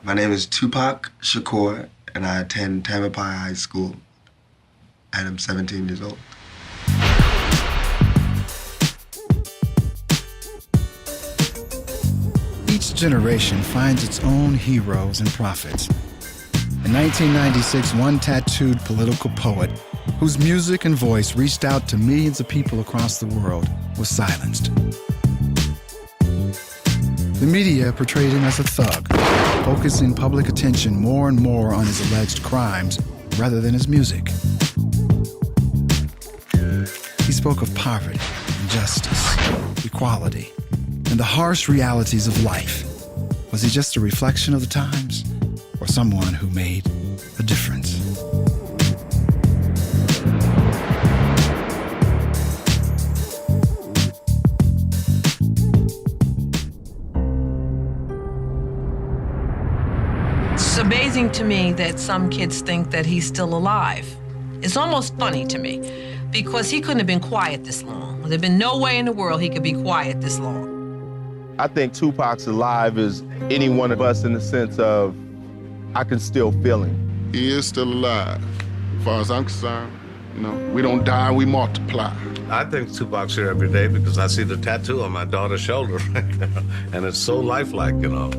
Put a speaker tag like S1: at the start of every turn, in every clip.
S1: My name is Tupac Shakur, and I attend Tamalpais High School, and I'm 17 years old.
S2: Each generation finds its own heroes and prophets. In 1996, one tattooed political poet, whose music and voice reached out to millions of people across the world, was silenced. The media portrayed him as a thug, focusing public attention more and more on his alleged crimes rather than his music. He spoke of poverty, injustice, equality, and the harsh realities of life. Was he just a reflection of the times, or someone who made a difference?
S3: It's amazing to me that some kids think that he's still alive. It's almost funny to me, because he couldn't have been quiet this long. There'd been no way in the world he could be quiet this long.
S4: I think Tupac's alive as any one of us in the sense of I can still feel him.
S5: He is still alive. As far as I'm concerned, you know, we don't die, we multiply.
S6: I think Tupac's here every day because I see the tattoo on my daughter's shoulder right now, and it's so lifelike, you know.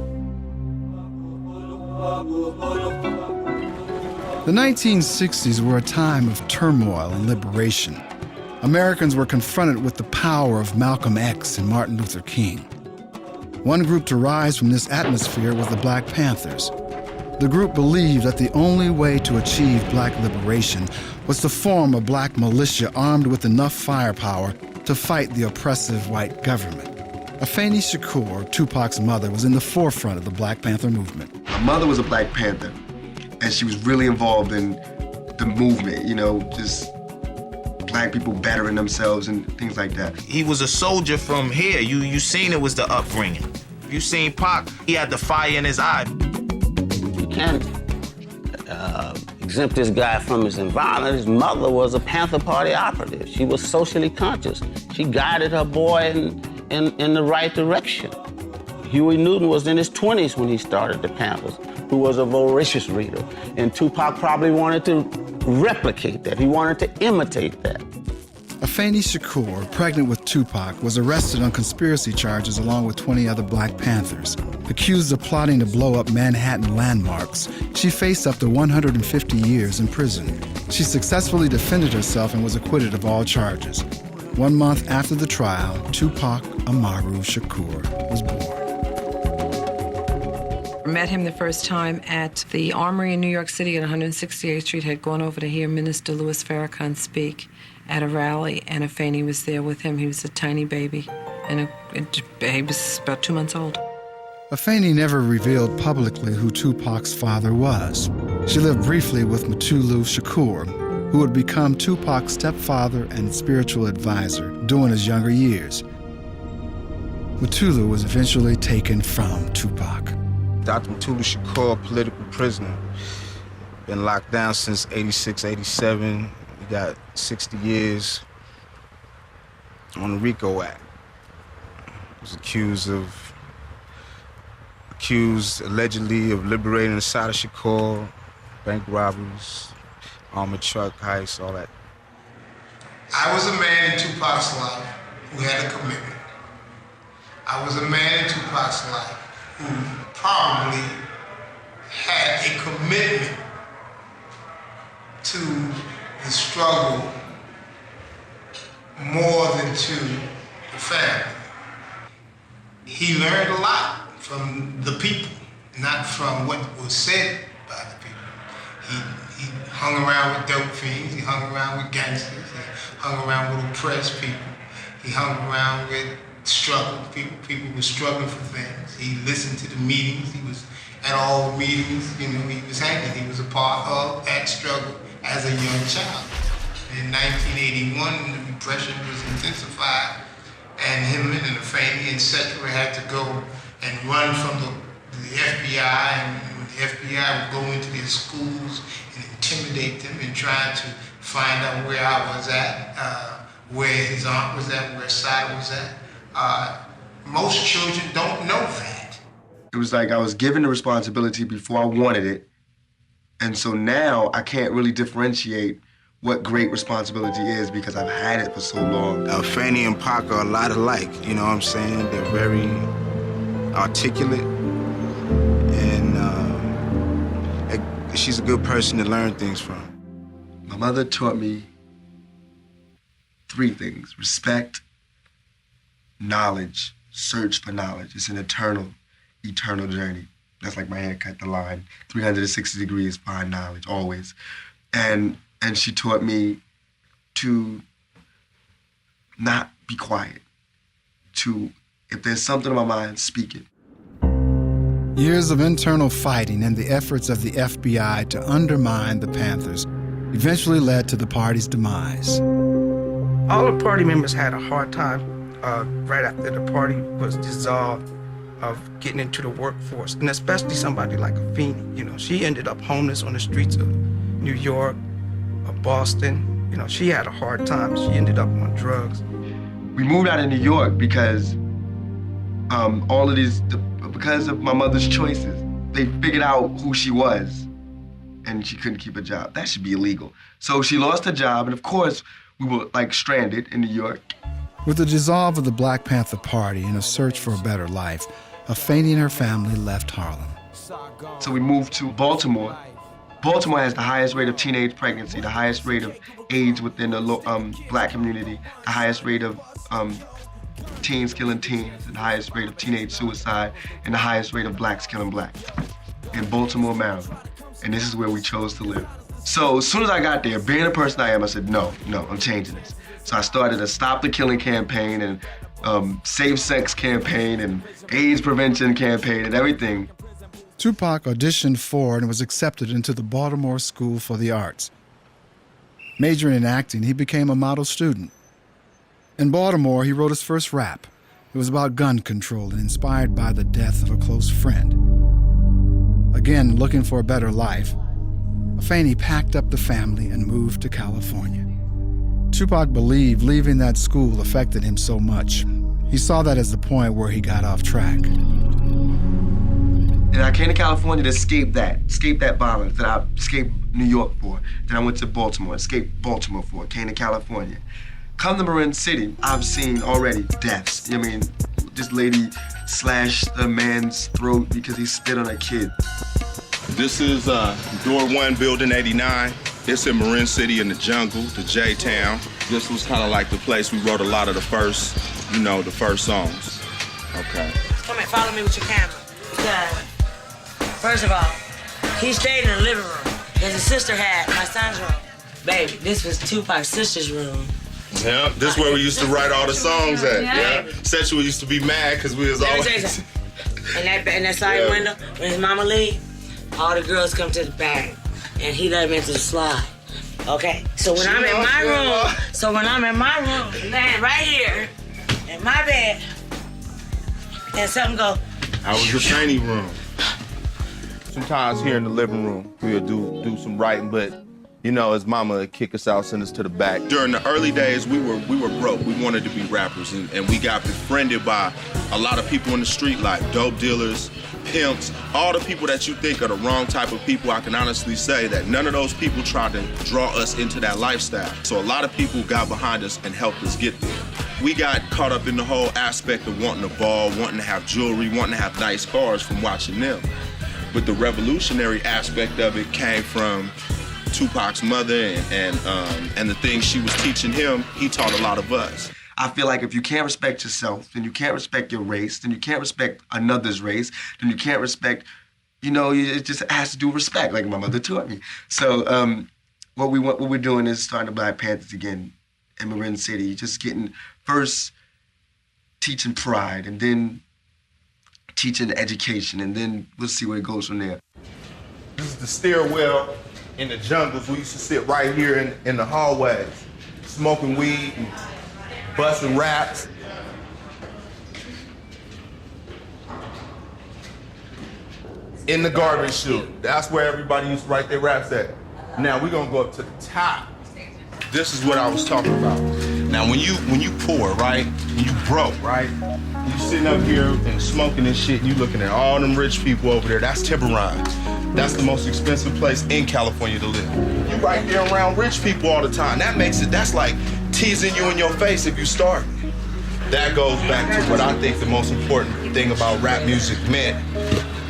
S2: The 1960s were a time of turmoil and liberation. Americans were confronted with the power of Malcolm X and Martin Luther King. One group to rise from this atmosphere was the Black Panthers. The group believed that the only way to achieve black liberation was to form a black militia armed with enough firepower to fight the oppressive white government. Afeni Shakur, Tupac's mother, was in the forefront of the Black Panther movement.
S1: My mother was a Black Panther, and she was really involved in the movement, you know, just black people bettering themselves and things like that.
S7: He was a soldier from here. You seen it was the upbringing. You seen Pac, he had the fire in his eye.
S8: You can't exempt this guy from his environment. His mother was a Panther Party operative. She was socially conscious. She guided her boy in the right direction. Huey Newton was in his 20s when he started the Panthers, who was a voracious reader. And Tupac probably wanted to replicate that. He wanted to imitate that.
S2: Afeni Shakur, pregnant with Tupac, was arrested on conspiracy charges along with 20 other Black Panthers. Accused of plotting to blow up Manhattan landmarks, she faced up to 150 years in prison. She successfully defended herself and was acquitted of all charges. 1 month after the trial, Tupac Amaru Shakur was born.
S3: I met him the first time at the Armory in New York City at 168th Street. Had gone over to hear Minister Louis Farrakhan speak at a rally, and Afeni was there with him. He was a tiny baby, and he was about 2 months old.
S2: Afeni never revealed publicly who Tupac's father was. She lived briefly with Mutulu Shakur, who would become Tupac's stepfather and spiritual advisor during his younger years. Mutulu was eventually taken from Tupac.
S9: Dr. Mutulu Shakur, political prisoner. Been locked down since 86, 87. He got 60 years on the RICO Act. He was accused allegedly of liberating the side of Shakur, bank robberies, armored truck heists, all that.
S10: I was a man in Tupac's life who had a commitment. I was a man in Tupac's life who probably had a commitment to the struggle more than to the family. He learned a lot from the people, not from what was said by the people. He hung around with dope fiends, he hung around with gangsters, he hung around with oppressed people, he hung around with struggled people. People were struggling for things. He listened to the meetings. He was at all the meetings. You know, he was hanging. He was a part of that struggle as a young child. In 1981, when the repression was intensified, and him and Afeni and Cetera had to go and run from the FBI, and when the FBI would go into their schools and intimidate them and try to find out where I was at, where his aunt was at, where Skye was at. Most children don't know that.
S1: It was like I was given the responsibility before I wanted it. And so now I can't really differentiate what great responsibility is because I've had it for so long.
S9: Fanny and Pac are a lot alike, you know what I'm saying? They're very articulate, and she's a good person to learn things from.
S1: My mother taught me 3 things: respect, knowledge, search for knowledge. It's an eternal journey. That's like my haircut, the line. 360 degrees, find knowledge, always. And she taught me to not be quiet, to, if there's something on my mind, speak it.
S2: Years of internal fighting and the efforts of the FBI to undermine the Panthers eventually led to the party's demise.
S11: All the party members had a hard time right after the party was dissolved of getting into the workforce, and especially somebody like Afeni. You know, she ended up homeless on the streets of New York, of Boston. You know, she had a hard time. She ended up on drugs.
S1: We moved out of New York because because of my mother's choices. They figured out who she was, and she couldn't keep a job. That should be illegal. So she lost her job, and of course, we were like stranded in New York.
S2: With the dissolve of the Black Panther Party and a search for a better life, Afeni and her family left Harlem.
S1: So we moved to Baltimore. Baltimore has the highest rate of teenage pregnancy, the highest rate of AIDS within the Black community, the highest rate of teens killing teens, the highest rate of teenage suicide, and the highest rate of Blacks killing Blacks in Baltimore, Maryland. And this is where we chose to live. So as soon as I got there, being the person I am, I said, no, I'm changing this. So I started a Stop the Killing campaign and safe sex campaign and AIDS prevention campaign and everything.
S2: Tupac auditioned for and was accepted into the Baltimore School for the Arts. Majoring in acting, he became a model student. In Baltimore, he wrote his first rap. It was about gun control and inspired by the death of a close friend. Again, looking for a better life, Afeni packed up the family and moved to California. Tupac believed leaving that school affected him so much. He saw that as the point where he got off track.
S1: And I came to California to escape that violence that I escaped New York for. Then I went to Baltimore, escaped Baltimore for, came to California. Come to Marin City, I've seen already deaths. I mean, this lady slashed a man's throat because he spit on a kid.
S4: This is Door 1, Building 89. It's in Marin City in the jungle, the J-Town. This was kind of like the place we wrote a lot of the first songs. Okay.
S12: Come and follow me with your camera. Because, first of all, he stayed in the living room. Because his sister had my son's room. Baby, this was Tupac's sister's room.
S4: Yeah, this is where we used to write all the songs at. Yeah. Sexual used to be mad because we was always...
S12: In that side window, when his mama leave, all the girls come to the back, and he let them into the slide. Okay, so when I'm in my room, laying right here in my bed, and something go.
S4: I was the tiny room. Sometimes here in the living room, we'll do some writing, but you know, his mama would kick us out, send us to the back. During the early days, we were broke. We wanted to be rappers, and we got befriended by a lot of people in the street, like dope dealers, pimps, all the people that you think are the wrong type of people. I can honestly say that none of those people tried to draw us into that lifestyle. So a lot of people got behind us and helped us get there. We got caught up in the whole aspect of wanting a ball, wanting to have jewelry, wanting to have nice cars from watching them. But the revolutionary aspect of it came from Tupac's mother and the things she was teaching him. He taught a lot of us.
S1: I feel like if you can't respect yourself, then you can't respect your race, then you can't respect another's race, then you can't respect, it just has to do with respect, like my mother taught me. So what we're doing is starting the Black Panthers again in Marin City, just getting first teaching pride and then teaching education, and then we'll see where it goes from there.
S4: This is the stairwell in the jungles. We used to sit right here in the hallways, smoking weed and busting raps. In the garbage chute. That's where everybody used to write their raps at. Now we're gonna go up to the top. This is what I was talking about. Now, when you poor, right, and you broke, right, you sitting up here and smoking and shit, and you looking at all them rich people over there. That's Tiburon. That's the most expensive place in California to live. You right there around rich people all the time. That's like teasing you in your face if you start. That goes back to what I think the most important thing about rap music meant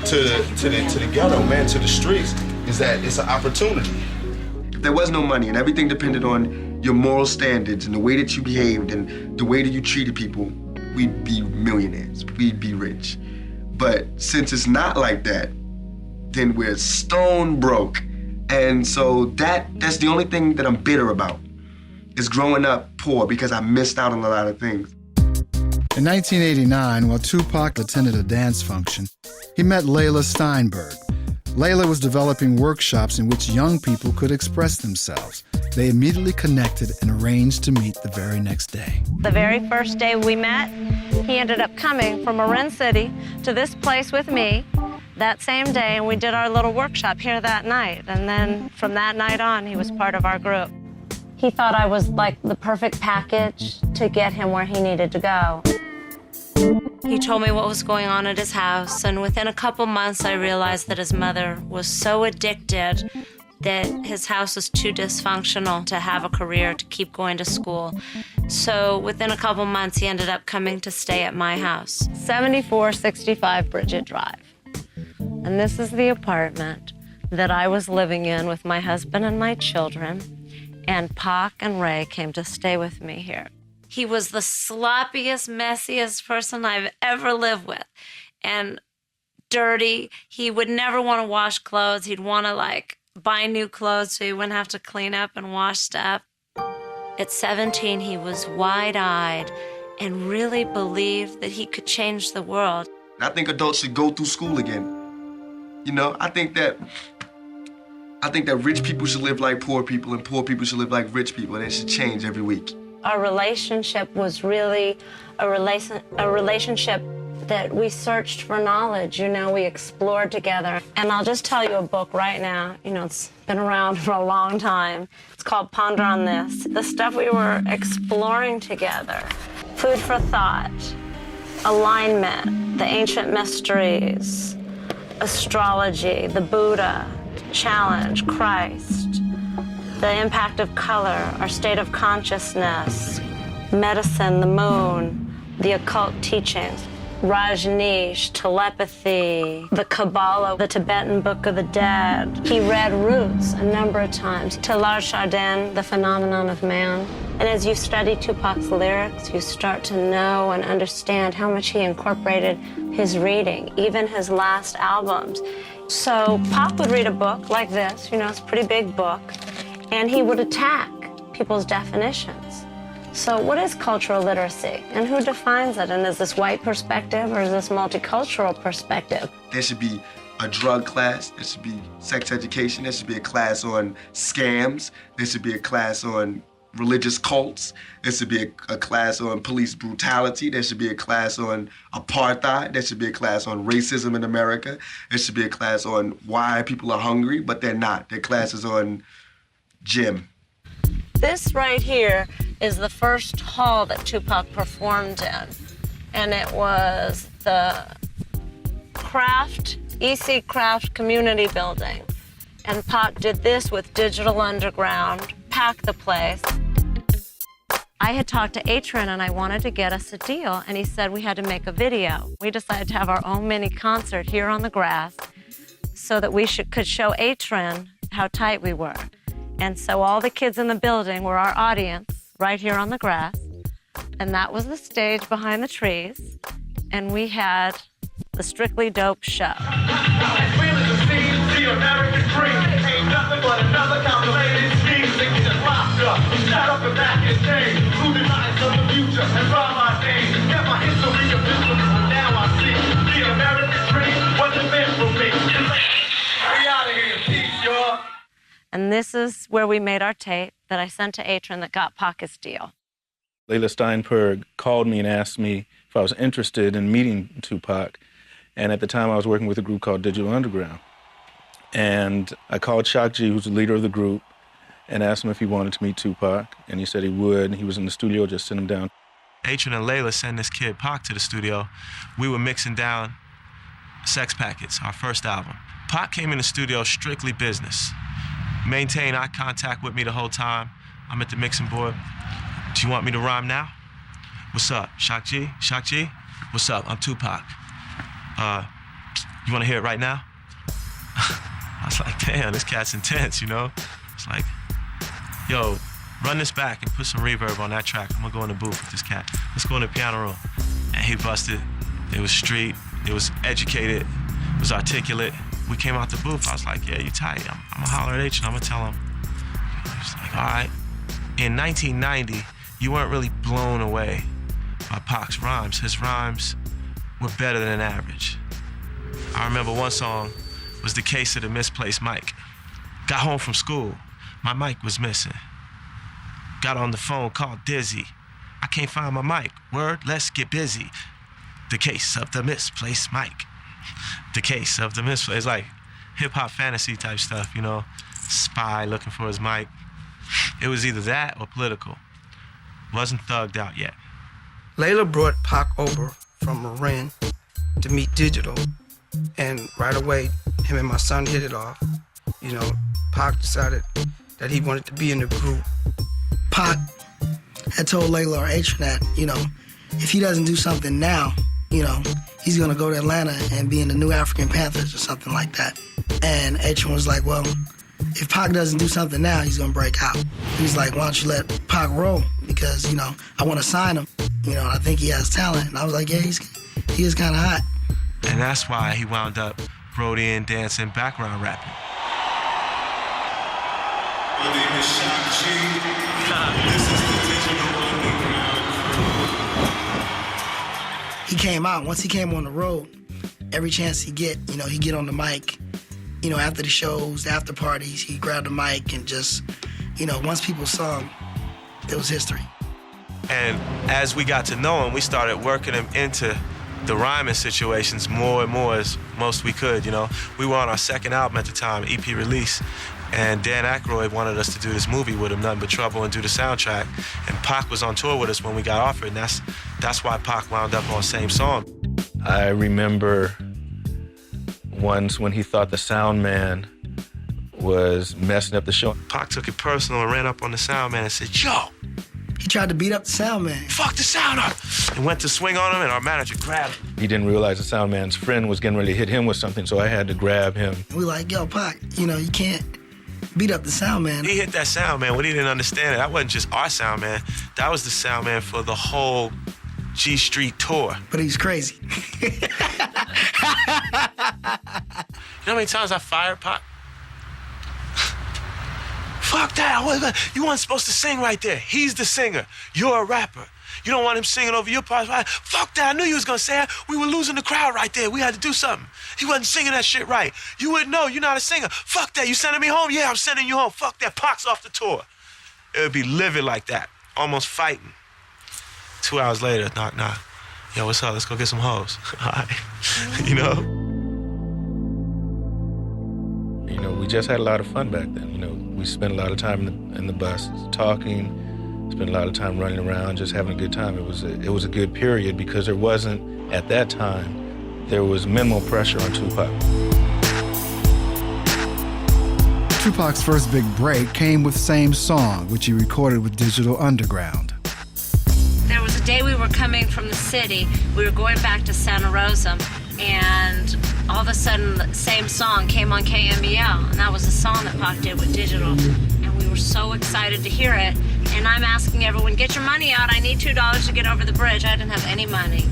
S4: to the ghetto, man, to the streets, is that it's an opportunity.
S1: If there was no money and everything depended on your moral standards and the way that you behaved and the way that you treated people, we'd be millionaires, we'd be rich. But since it's not like that, then we're stone broke. And so that's the only thing that I'm bitter about, is growing up poor because I missed out on a lot of things.
S2: In 1989, while Tupac attended a dance function, he met Layla Steinberg. Layla was developing workshops in which young people could express themselves. They immediately connected and arranged to meet the very next day.
S13: The very first day we met, he ended up coming from Marin City to this place with me that same day, and we did our little workshop here that night. And then from that night on, he was part of our group. He thought I was like the perfect package to get him where he needed to go. He told me what was going on at his house, and within a couple months I realized that his mother was so addicted that his house was too dysfunctional to have a career, to keep going to school. So within a couple months he ended up coming to stay at my house. 7465 Bridget Drive. And this is the apartment that I was living in with my husband and my children, and Pac and Ray came to stay with me here. He was the sloppiest, messiest person I've ever lived with. And dirty. He would never want to wash clothes. He'd want to buy new clothes so he wouldn't have to clean up and wash stuff. At 17, he was wide-eyed and really believed that he could change the world.
S1: I think adults should go through school again. You know, I think that rich people should live like poor people and poor people should live like rich people, and it should change every week.
S13: Our relationship was really a relationship that we searched for knowledge. You know, we explored together. And I'll just tell you a book right now. You know, it's been around for a long time. It's called Ponder on This. The stuff we were exploring together. Food for thought, alignment, the ancient mysteries, astrology, the Buddha, challenge, Christ, the impact of color, our state of consciousness, medicine, the moon, the occult teachings, Rajneesh, telepathy, the Kabbalah, the Tibetan Book of the Dead. He read Roots a number of times. Taylor Chardin, The Phenomenon of Man. And as you study Tupac's lyrics, you start to know and understand how much he incorporated his reading, even his last albums. So Pac would read a book like this, you know, it's a pretty big book, and he would attack people's definitions. So what is cultural literacy, and who defines it? And is this white perspective, or is this multicultural perspective?
S1: There should be a drug class, there should be sex education, there should be a class on scams, there should be a class on religious cults, there should be a class on police brutality, there should be a class on apartheid, there should be a class on racism in America, there should be a class on why people are hungry, but they're not. Their classes on gym.
S13: This right here is the first hall that Tupac performed in, and it was the EC Craft Community Building. And Pac did this with Digital Underground, packed the place. I had talked to Atron and I wanted to get us a deal, and he said we had to make a video. We decided to have our own mini concert here on the grass so that we could show Atron how tight we were. And so all the kids in the building were our audience right here on the grass. And that was the stage behind the trees. And we had the Strictly Dope show. And this is where we made our tape that I sent to Atron that got Pac's deal.
S14: Layla Steinberg called me and asked me if I was interested in meeting Tupac. And at the time, I was working with a group called Digital Underground. And I called Shock G, who's the leader of the group, and asked him if he wanted to meet Tupac, and he said he would, and he was in the studio, just sent him down.
S15: Atron and Layla sent this kid, Pac, to the studio. We were mixing down Sex Packets, our first album. Pac came in the studio strictly business. Maintained eye contact with me the whole time. I'm at the mixing board. Do you want me to rhyme now? What's up, Shock G? Shock G? What's up? I'm Tupac. You want to hear it right now? I was like, damn, this cat's intense, you know? It's like, yo, run this back and put some reverb on that track. I'm gonna go in the booth with this cat. Let's go in the piano room. And he busted. It was street. It was educated. It was articulate. We came out the booth. I was like, yeah, you tight. I'm gonna holler at H and I'm gonna tell him. He was like, all right. In 1990, you weren't really blown away by Pac's rhymes. His rhymes were better than average. I remember one song was The Case of the Misplaced Mic. Got home from school, my mic was missing. Got on the phone, called Dizzy. I can't find my mic. Word, let's get busy. The case of the misplaced mic. The case of the misplaced, it's like hip-hop fantasy type stuff, you know? Spy looking for his mic. It was either that or political. Wasn't thugged out yet.
S11: Layla brought Pac over from Marin to meet Digital, and right away, him and my son hit it off. You know, Pac decided that he wanted to be in the group.
S16: Pac had told Layla or Atron that, you know, if he doesn't do something now, you know, he's gonna go to Atlanta and be in the New African Panthers or something like that. And Atron was like, well, if Pac doesn't do something now, he's gonna break out. He's like, why don't you let Pac roll? Because, you know, I wanna sign him. You know, I think he has talent. And I was like, yeah, he is kinda hot.
S15: And that's why he wound up Brodian, dancing, background rapping.
S17: My name is Shock G. This is the Digital Underground.
S16: He came out. Once he came on the road, every chance he get, you know, he get on the mic. You know, after the shows, the after parties, he grabbed the mic and just, you know, once people saw him, it was history.
S15: And as we got to know him, we started working him into the rhyming situations more and more as most we could, you know. We were on our second album at the time, EP release, and Dan Aykroyd wanted us to do this movie with him, Nothing But Trouble, and do the soundtrack. And Pac was on tour with us when we got offered, and that's why Pac wound up on Same Song.
S14: I remember once when he thought the sound man was messing up the show.
S15: Pac took it personal and ran up on the sound man and said, yo!
S16: He tried to beat up the sound man.
S15: Fuck the sound up! And went to swing on him, and our manager grabbed him.
S14: He didn't realize the sound man's friend was getting ready to hit him with something, so I had to grab him.
S16: We like, yo, Pac, you know, you can't beat up the sound man.
S15: He hit that sound man, but he didn't understand it. That wasn't just our sound man. That was the sound man for the whole G Street tour.
S16: But he's crazy.
S15: You know how many times I fired Pac? Fuck that. You weren't supposed to sing right there. He's the singer. You're a rapper. You don't want him singing over your parts. Fuck that. I knew you was going to say that. We were losing the crowd right there. We had to do something. He wasn't singing that shit right. You wouldn't know. You're not a singer. Fuck that. You sending me home? Yeah, I'm sending you home. Fuck that. Pac's off the tour. It would be livid like that. Almost fighting. 2 hours later, knock, knock. Yo, what's up? Let's go get some hoes. All right. You know?
S14: You know, we just had a lot of fun back then. You know, we spent a lot of time in the bus talking, spent a lot of time running around, just having a good time. It was a good period because there wasn't, at that time, there was minimal pressure on Tupac.
S2: Tupac's first big break came with Same Song, which he recorded with Digital Underground.
S13: There was a day we were coming from the city. We were going back to Santa Rosa, and all of a sudden, the Same Song came on KMBL, and that was a song that Pac did with Digital. And we were so excited to hear it. And I'm asking everyone, get your money out. I need $2 to get over the bridge. I didn't have any money.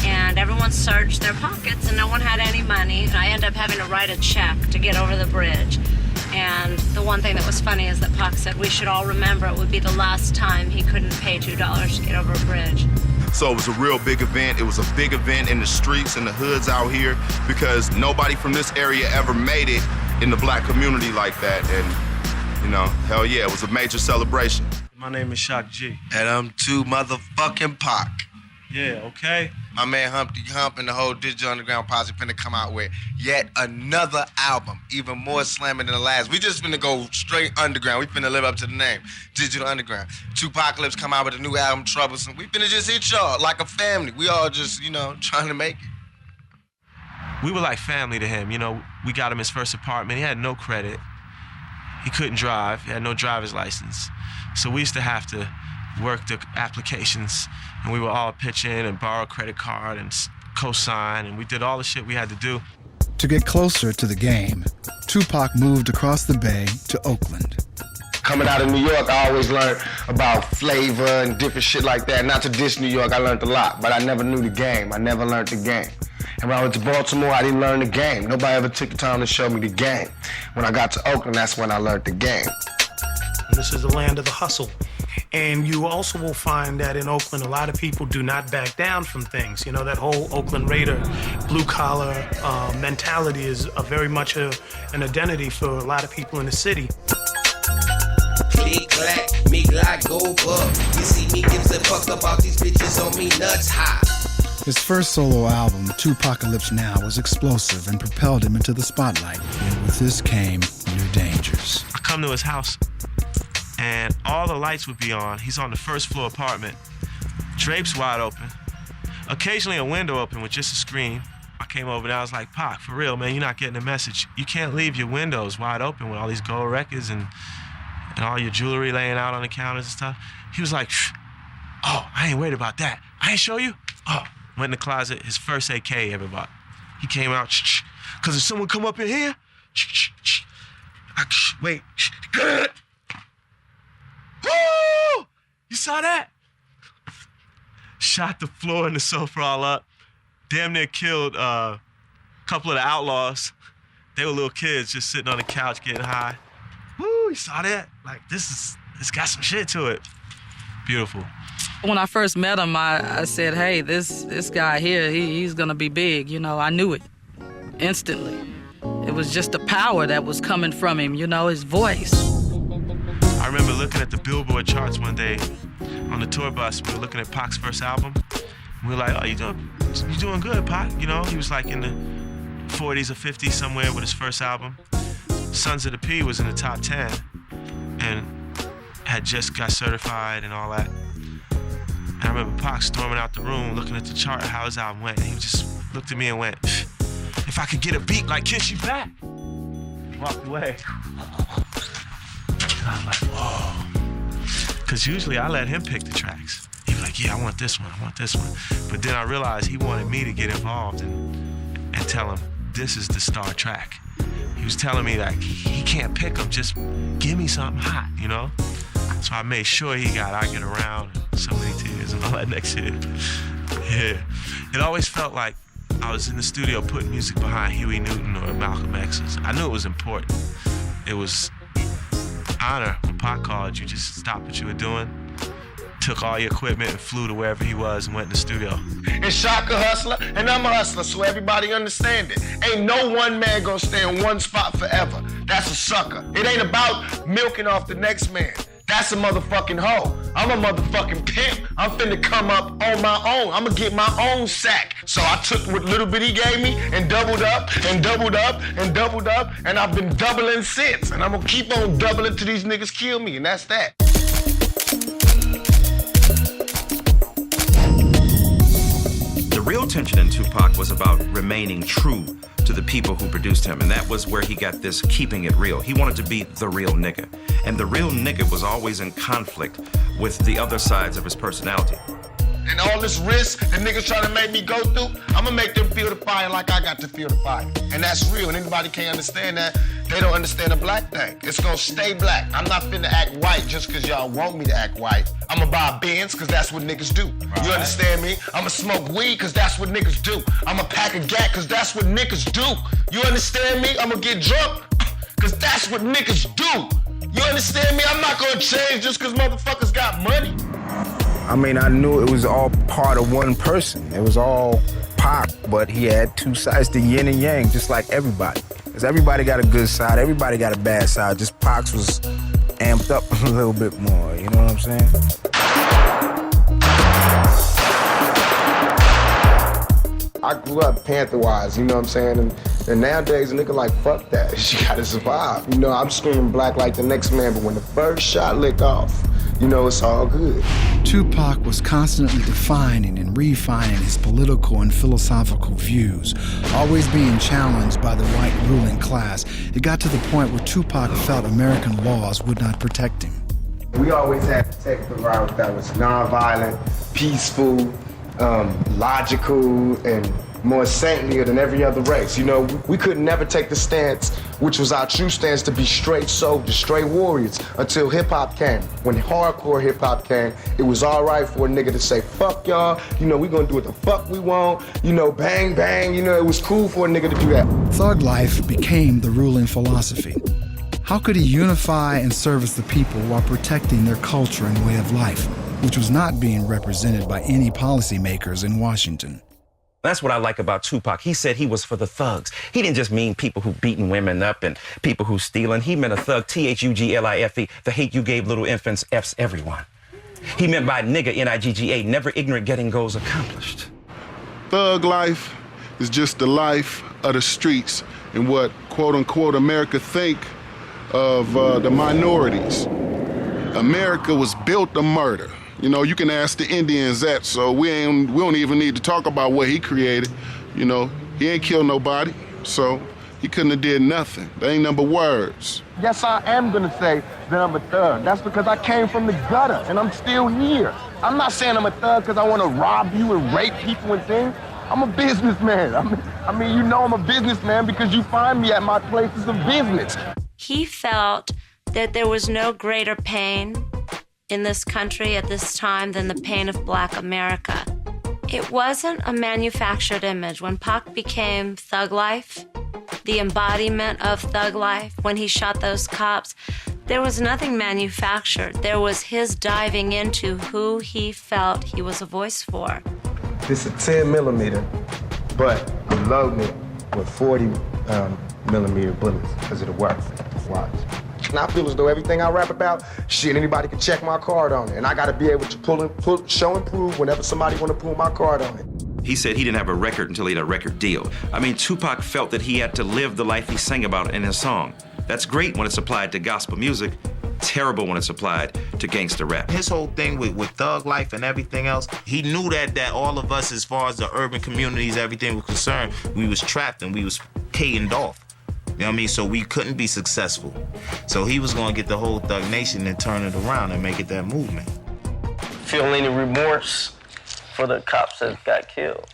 S13: And everyone searched their pockets, and no one had any money. And I ended up having to write a check to get over the bridge. And the one thing that was funny is that Pac said we should all remember it would be the last time he couldn't pay $2 to get over a bridge.
S4: So it was a real big event. It was a big event in the streets, in the hoods out here, because nobody from this area ever made it in the black community like that. And, you know, hell yeah, it was a major celebration.
S15: My name is Shock G.
S18: And I'm too motherfucking Pac.
S15: Yeah, okay.
S9: My man Humpty Hump and the whole Digital Underground posse finna come out with yet another album, even more slamming than the last. We just finna go straight underground. We finna live up to the name, Digital Underground. Tupacalypse come out with a new album, Troublesome. We finna just hit y'all like a family. We all just, trying to make it.
S15: We were like family to him. We got him his first apartment. He had no credit. He couldn't drive. He had no driver's license. So we used to have to work the applications, and we would all pitch in and borrow a credit card and co-sign, and we did all the shit we had to do.
S2: To get closer to the game, Tupac moved across the bay to Oakland.
S1: Coming out of New York, I always learned about flavor and different shit like that. Not to diss New York, I learned a lot, but I never knew the game. I never learned the game. And when I went to Baltimore, I didn't learn the game. Nobody ever took the time to show me the game. When I got to Oakland, that's when I learned the game.
S18: This is the land of the hustle. And you also will find that in Oakland, a lot of people do not back down from things. That whole Oakland Raider, blue-collar mentality is very much an identity for a lot of people in the city.
S19: Click, clack, me glide, go up. You see me gives a fuck about these bitches on me nuts high.
S2: His first solo album, Tupacalypse Now, was explosive and propelled him into the spotlight. And with this came new dangers.
S15: I come to his house, and all the lights would be on. He's on the first floor apartment. Drapes wide open. Occasionally a window open with just a screen. I came over and I was like, Pac, for real, man, you're not getting the message. You can't leave your windows wide open with all these gold records and all your jewelry laying out on the counters and stuff. He was like, oh, I ain't worried about that. I ain't show you? Oh, went in the closet, his first AK ever bought. He came out, because if someone come up in here, wait, good. Woo! You saw that? Shot the floor and the sofa all up. Damn near killed a couple of the Outlaws. They were little kids just sitting on the couch getting high. Woo, you saw that? Like, it's got some shit to it. Beautiful.
S20: When I first met him, I said, hey, this guy here, he's gonna be big. I knew it instantly. It was just the power that was coming from him, his voice.
S15: I remember looking at the Billboard charts one day on the tour bus. We were looking at Pac's first album. We were like, oh, you doing good, Pac. He was like in the 40s or 50s somewhere with his first album. Sons of the P was in the top 10 and had just got certified and all that. And I remember Pac storming out the room, looking at the chart, how his album went, and he just looked at me and went, if I could get a beat like Kiss You Back. Walked away. And I was like, whoa. Because usually I let him pick the tracks. He'd be like, yeah, I want this one. But then I realized he wanted me to get involved and tell him, this is the star track. He was telling me, like, he can't pick them, just give me something hot, So I made sure he got I Get Around, and So Many Tears, and all that next shit. Yeah. It always felt like I was in the studio putting music behind Huey Newton or Malcolm X's. I knew it was important. It was honor. When Pac called, you just stopped what you were doing, took all your equipment and flew to wherever he was and went in the studio.
S1: And Shock a hustler, and I'm a hustler, so everybody understand it. Ain't no one man gonna stay in one spot forever. That's a sucker. It ain't about milking off the next man. That's a motherfucking hoe. I'm a motherfucking pimp. I'm finna come up on my own. I'm gonna get my own sack. So I took what little bit he gave me and doubled up and doubled up and doubled up, and I've been doubling since. And I'm gonna keep on doubling till these niggas kill me, and that's that.
S21: The real tension in Tupac was about remaining true to the people who produced him, and that was where he got this keeping it real. He wanted to be the real nigga, and the real nigga was always in conflict with the other sides of his personality.
S1: And all this risk that niggas trying to make me go through, I'm gonna make them feel the fire like I got to feel the fire. And that's real, and anybody can't understand that, they don't understand the black thing. It's gonna stay black. I'm not finna act white just cause y'all want me to act white. I'ma buy a Benz cause that's what niggas do. Right. You understand me? I'ma smoke weed cause that's what niggas do. I'ma pack a gat cause that's what niggas do. You understand me? I'ma get drunk cause that's what niggas do. You understand me? I'm not gonna change just cause motherfuckers got money.
S9: I mean, I knew it was all part of one person. It was all Pac, but he had two sides, the yin and yang, just like everybody. Because everybody got a good side, everybody got a bad side. Just Pac's was amped up a little bit more, you know what I'm saying? I grew up Panther-wise, you know what I'm saying? And nowadays, a nigga like, fuck that. You gotta survive. You know, I'm screaming black like the next man, but when the first shot lick off, you know, it's all good.
S2: Tupac was constantly defining and refining his political and philosophical views, always being challenged by the white ruling class. It got to the point where Tupac felt American laws would not protect him.
S9: We always had to take the route that was nonviolent, peaceful, logical, and more saintlier than every other race. You know, we could never take the stance, which was our true stance, to be straight soldiers, straight warriors, until hip-hop came. When hardcore hip-hop came, it was all right for a nigga to say, fuck y'all, you know, we gonna do what the fuck we want, you know, bang, bang, you know, it was cool for a nigga to do that.
S2: Thug life became the ruling philosophy. How could he unify and service the people while protecting their culture and way of life, which was not being represented by any policymakers in Washington?
S21: That's what I like about Tupac. He said he was for the thugs. He didn't just mean people who beating women up and people who stealing. He meant a thug, Thuglife, the hate you gave little infants, F's everyone. He meant by nigga, Nigga, never ignorant getting goals accomplished.
S5: Thug life is just the life of the streets and what, quote unquote, America think of the minorities. America was built to murder. You know, you can ask the Indians that, so we don't even need to talk about what he created. You know, he ain't killed nobody, so he couldn't have did nothing. They ain't number words.
S9: Yes, I am gonna say that I'm a thug. That's because I came from the gutter and I'm still here. I'm not saying I'm a thug because I want to rob you and rape people and things. I'm a businessman. I mean, you know I'm a businessman because you find me at my places of business.
S13: He felt that there was no greater pain in this country at this time than the pain of Black America. It wasn't a manufactured image. When Pac became Thug Life, the embodiment of Thug Life, when he shot those cops, there was nothing manufactured. There was his diving into who he felt he was a voice for.
S9: This is 10 millimeter, but I'm loading it with 40 millimeter bullets because it'll work. Watch. And I feel as though everything I rap about, shit, anybody can check my card on it. And I gotta be able to show and prove whenever somebody wanna pull my card on it.
S21: He said he didn't have a record until he had a record deal. I mean, Tupac felt that he had to live the life he sang about in his song. That's great when it's applied to gospel music, terrible when it's applied to gangster rap.
S7: His whole thing with Thug Life and everything else, he knew that all of us, as far as the urban communities, everything was concerned, we was trapped and we was paid off. You know what I mean? So we couldn't be successful. So he was gonna get the whole Thug Nation and turn it around and make it that movement.
S22: Feel any remorse for the cops that got killed?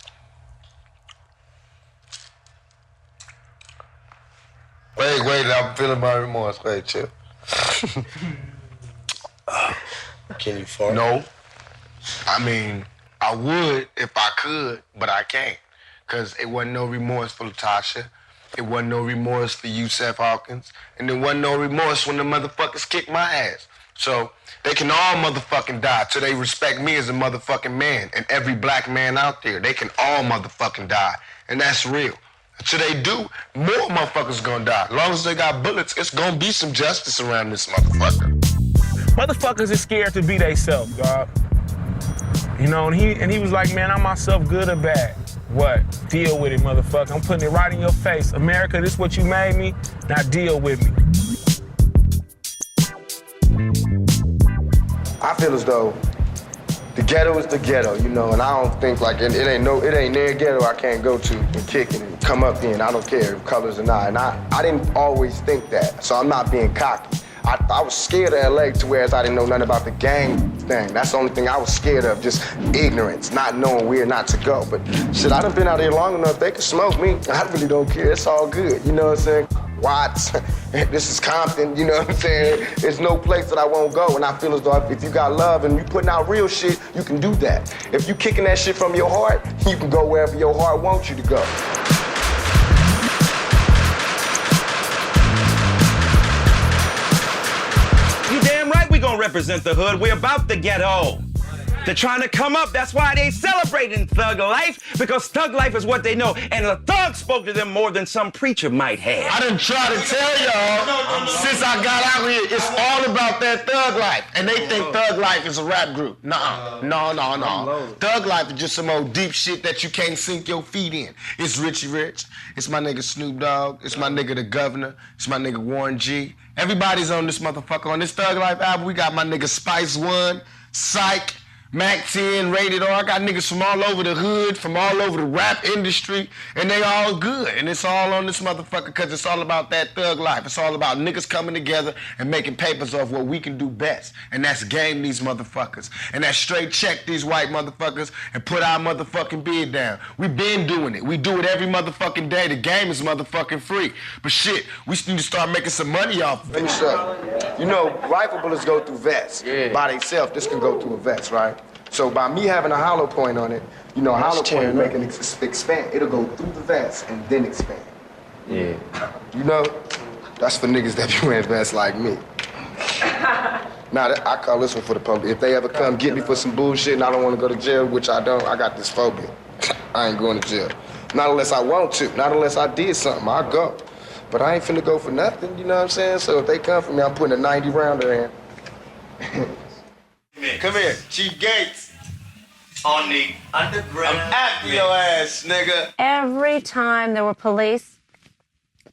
S23: Wait, I'm feeling my remorse. Wait, chill.
S22: Can you fart?
S23: No. I mean, I would if I could, but I can't. Because it wasn't no remorse for Latasha. It wasn't no remorse for Yusef Hawkins. And there wasn't no remorse when the motherfuckers kicked my ass. So they can all motherfucking die till they respect me as a motherfucking man. And every black man out there, they can all motherfucking die. And that's real. Until they do, more motherfuckers gonna die. As long as they got bullets, it's gonna be some justice around this motherfucker.
S24: Motherfuckers is scared to be theyself, dog. You know, and he was like, man, I'm myself, good or bad. What? Deal with it, motherfucker. I'm putting it right in your face. America, this what you made me, now deal with me.
S9: I feel as though the ghetto is the ghetto, you know, and I don't think like it ain't near ghetto I can't go to and kick it and come up in. I don't care if colors or not. And I didn't always think that, so I'm not being cocky. I was scared of LA to whereas I didn't know nothing about the gang thing. That's the only thing I was scared of, just ignorance, not knowing where not to go. But shit, I done been out here long enough, they can smoke me. I really don't care, it's all good, you know what I'm saying? Watts, this is Compton, you know what I'm saying? There's no place that I won't go, and I feel as though if you got love and you putting out real shit, you can do that. If you kicking that shit from your heart, you can go wherever your heart wants you to go.
S21: You damn right we gonna represent the hood. We're about the ghetto.
S3: They're trying to come up. That's why they celebrating Thug Life, because Thug Life is what they know. And the thug spoke to them more than some preacher might have.
S23: I done tried to tell y'all since I got out here, it's all about that Thug Life. And they think Thug Life is a rap group. Nuh-uh. No. Thug Life is just some old deep shit that you can't sink your feet in. It's Richie Rich. It's my nigga Snoop Dogg. It's my nigga the Governor. It's my nigga Warren G. Everybody's on this motherfucker. On this Thug Life album, we got my nigga Spice One, Psych, Mac 10, Rated R. I got niggas from all over the hood, from all over the rap industry, and they all good. And it's all on this motherfucker because it's all about that Thug Life. It's all about niggas coming together and making papers of what we can do best. And that's game these motherfuckers. And that's straight check these white motherfuckers and put our motherfucking bid down. We been doing it. We do it every motherfucking day. The game is motherfucking free. But shit, we need to start making some money off of it. Finish up. You know, rifle bullets go through vests. By themselves, this can go through a vest, right? So by me having a hollow point on it, you know, a hollow point make it expand. It'll go through the vest and then expand. Yeah. You know, that's for niggas that be wearing vests like me. Now, I call this one for the public. If they ever come get me for some bullshit and I don't want to go to jail, which I don't, I got this phobia. I ain't going to jail. Not unless I want to. Not unless I did something, I'll go. But I ain't finna go for nothing, you know what I'm saying? So if they come for me, I'm putting a 90 rounder in. Come here, Chief Gates. On the underground. I'm after your ass, nigga.
S13: Every time there were police,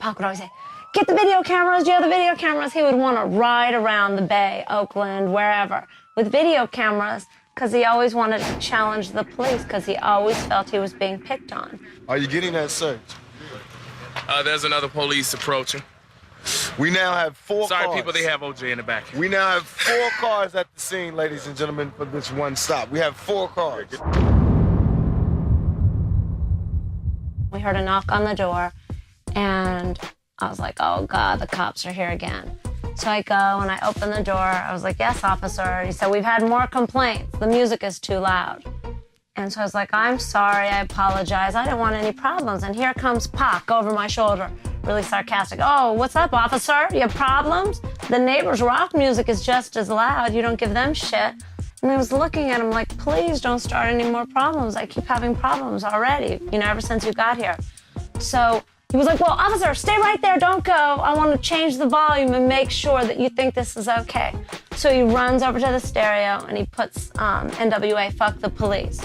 S13: Pac would always say, get the video cameras, do you have the video cameras? He would want to ride around the Bay, Oakland, wherever, with video cameras, because he always wanted to challenge the police, because he always felt he was being picked on.
S23: Are you getting that search?
S24: There's another police approaching.
S23: We now have 4 cars.
S24: Sorry, people, they have OJ in the back.
S23: We now have 4 cars at the scene, ladies and gentlemen, for this one stop. We have 4 cars.
S13: We heard a knock on the door, and I was like, oh, God, the cops are here again. So I go, and I open the door. I was like, yes, officer. He said, we've had more complaints. The music is too loud. And so I was like, I'm sorry, I apologize. I didn't want any problems. And here comes Pac over my shoulder, really sarcastic. Oh, what's up, officer? You have problems? The neighbors' rock music is just as loud. You don't give them shit. And I was looking at him like, please don't start any more problems. I keep having problems already, you know, ever since you got here. So he was like, well, officer, stay right there, don't go. I want to change the volume and make sure that you think this is okay. So he runs over to the stereo and he puts NWA, Fuck the Police.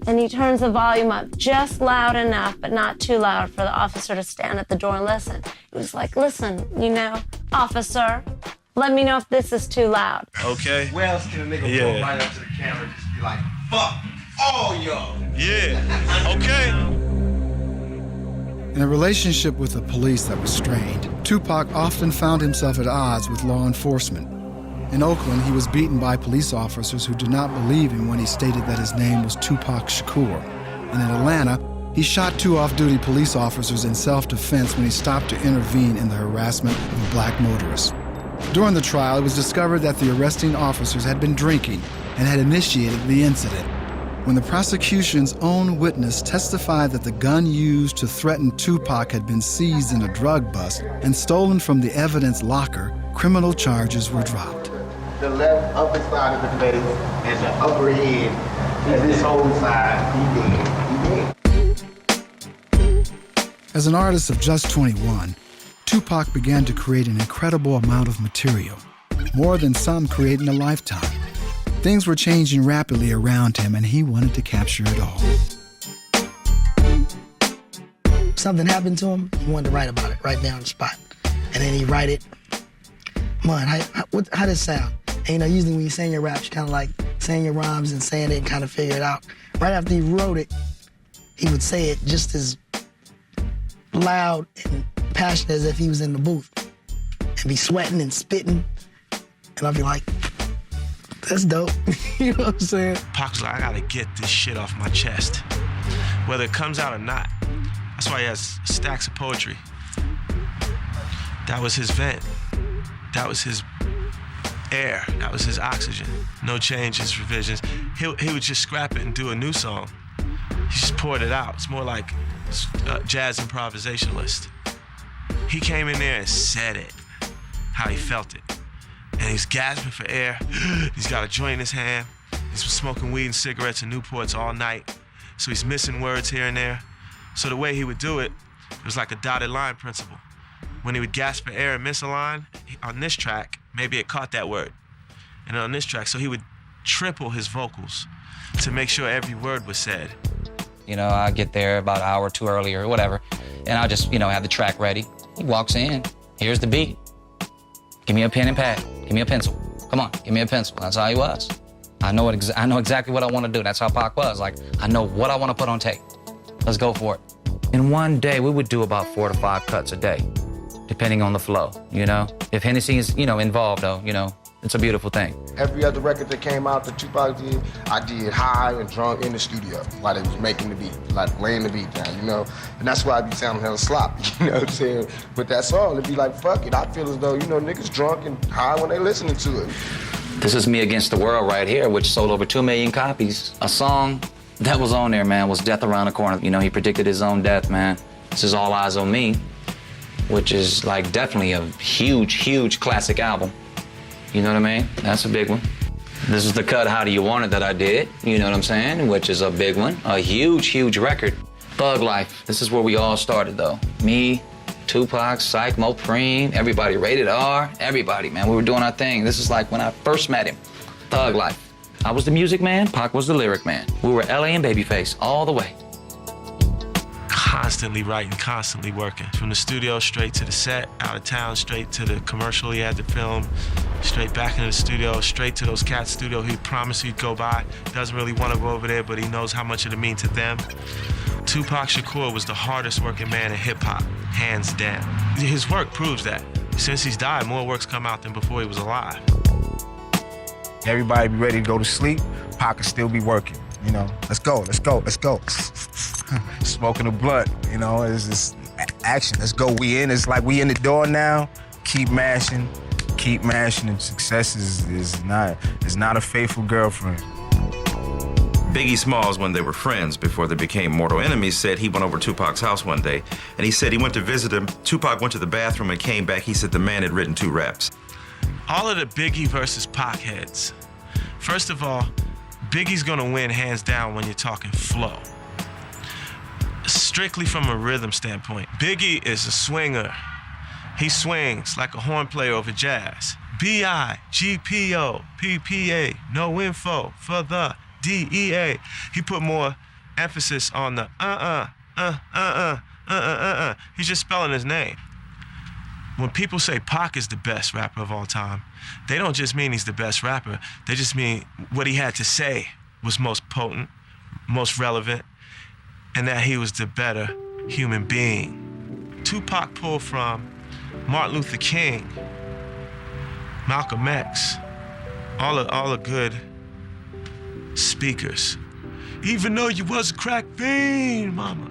S13: And he turns the volume up just loud enough, but not too loud for the officer to stand at the door and listen. He was like, listen, you know, officer, let me know if this is too loud.
S15: Okay.
S23: Where else can a nigga go right up to the camera and just be like, fuck all y'all?
S15: Yeah, okay.
S2: In a relationship with the police that was strained, Tupac often found himself at odds with law enforcement. In Oakland, he was beaten by police officers who did not believe him when he stated that his name was Tupac Shakur. And in Atlanta, he shot 2 off-duty police officers in self-defense when he stopped to intervene in the harassment of a black motorist. During the trial, it was discovered that the arresting officers had been drinking and had initiated the incident. When the prosecution's own witness testified that the gun used to threaten Tupac had been seized in a drug bust and stolen from the evidence locker, criminal charges were dropped.
S23: The left upper side of the face and the upper head. And this whole side, he dead.
S2: As an artist of just 21, Tupac began to create an incredible amount of material, more than some create in a lifetime. Things were changing rapidly around him, and he wanted to capture it all.
S16: Something happened to him, he wanted to write about it right there on the spot. And then he'd write it. Man, how does it sound? And, you know, usually when you're saying your raps, you kind of like saying your rhymes and saying it and kind of figure it out. Right after he wrote it, he would say it just as loud and passionate as if he was in the booth. And be sweating and spitting. And I'd be like, that's dope. You know what I'm saying?
S15: Pac's like, I gotta get this shit off my chest. Whether it comes out or not. That's why he has stacks of poetry. That was his vent. That was his air. That was his oxygen. No changes, revisions. He would just scrap it and do a new song. He just poured it out. It's more like a jazz improvisationalist. He came in there and said it, how he felt it. And he's gasping for air. He's got a joint in his hand. He's smoking weed and cigarettes and Newports all night. So he's missing words here and there. So the way he would do it was like a dotted line principle. When he would gasp for air and miss a line, on this track, maybe it caught that word. And on this track, so he would triple his vocals to make sure every word was said.
S6: You know, I get there about an hour or two early or whatever, and I'll just, have the track ready. He walks in, here's the beat. Give me a pen and pad, give me a pencil. Come on, give me a pencil. That's how he was. I know exactly what I want to do. That's how Pac was. Like, I know what I want to put on tape. Let's go for it. In one day, we would do about 4 to 5 cuts a day, depending on the flow, If Hennessy is, involved, though, it's a beautiful thing.
S23: Every other record that came out that Tupac did, I did high and drunk in the studio while they was making the beat, like laying the beat down, And that's why I be sounding hella sloppy, you know what I'm saying? With that song, it'd be like, fuck it. I feel as though, niggas drunk and high when they listening to it.
S6: This is Me Against the World right here, which sold over 2 million copies. A song that was on there, man, was Death Around the Corner. He predicted his own death, man. This is All Eyes on Me, which is like definitely a huge, huge classic album. You know what I mean? That's a big one. This is the cut, How Do You Want It, that I did, you know what I'm saying? Which is a big one, a huge, huge record. Thug Life, this is where we all started though. Me, Tupac, Psych, Mopreme, everybody, Rated R, everybody, man. We were doing our thing. This is like when I first met him. Thug Life. I was the music man, Pac was the lyric man. We were LA and Babyface all the way.
S15: Constantly writing, constantly working. From the studio straight to the set, out of town, straight to the commercial he had to film, straight back into the studio, straight to those cats' studio he promised he'd go by. Doesn't really want to go over there, but he knows how much it'll mean to them. Tupac Shakur was the hardest working man in hip-hop, hands down. His work proves that. Since he's died, more work's come out than before he was alive.
S9: Everybody be ready to go to sleep, Pac could still be working. Let's go. Smoking a blunt, it's just action. Let's go. We in. It's like we in the door now. Keep mashing, and success is not a faithful girlfriend.
S21: Biggie Smalls, when they were friends before they became mortal enemies, said he went over to Tupac's house one day, and he said he went to visit him. Tupac went to the bathroom and came back. He said the man had written 2 raps.
S15: All of the Biggie versus Pac heads. First of all, Biggie's gonna win hands down when you're talking flow. Strictly from a rhythm standpoint, Biggie is a swinger. He swings like a horn player over jazz. B-I-G-P-O, P-P-A, no info for the D-E-A. He put more emphasis on the He's just spelling his name. When people say Pac is the best rapper of all time, they don't just mean he's the best rapper. They just mean what he had to say was most potent, most relevant, and that he was the better human being. Tupac pulled from Martin Luther King, Malcolm X, all the good speakers. Even though you was a crack fiend, mama,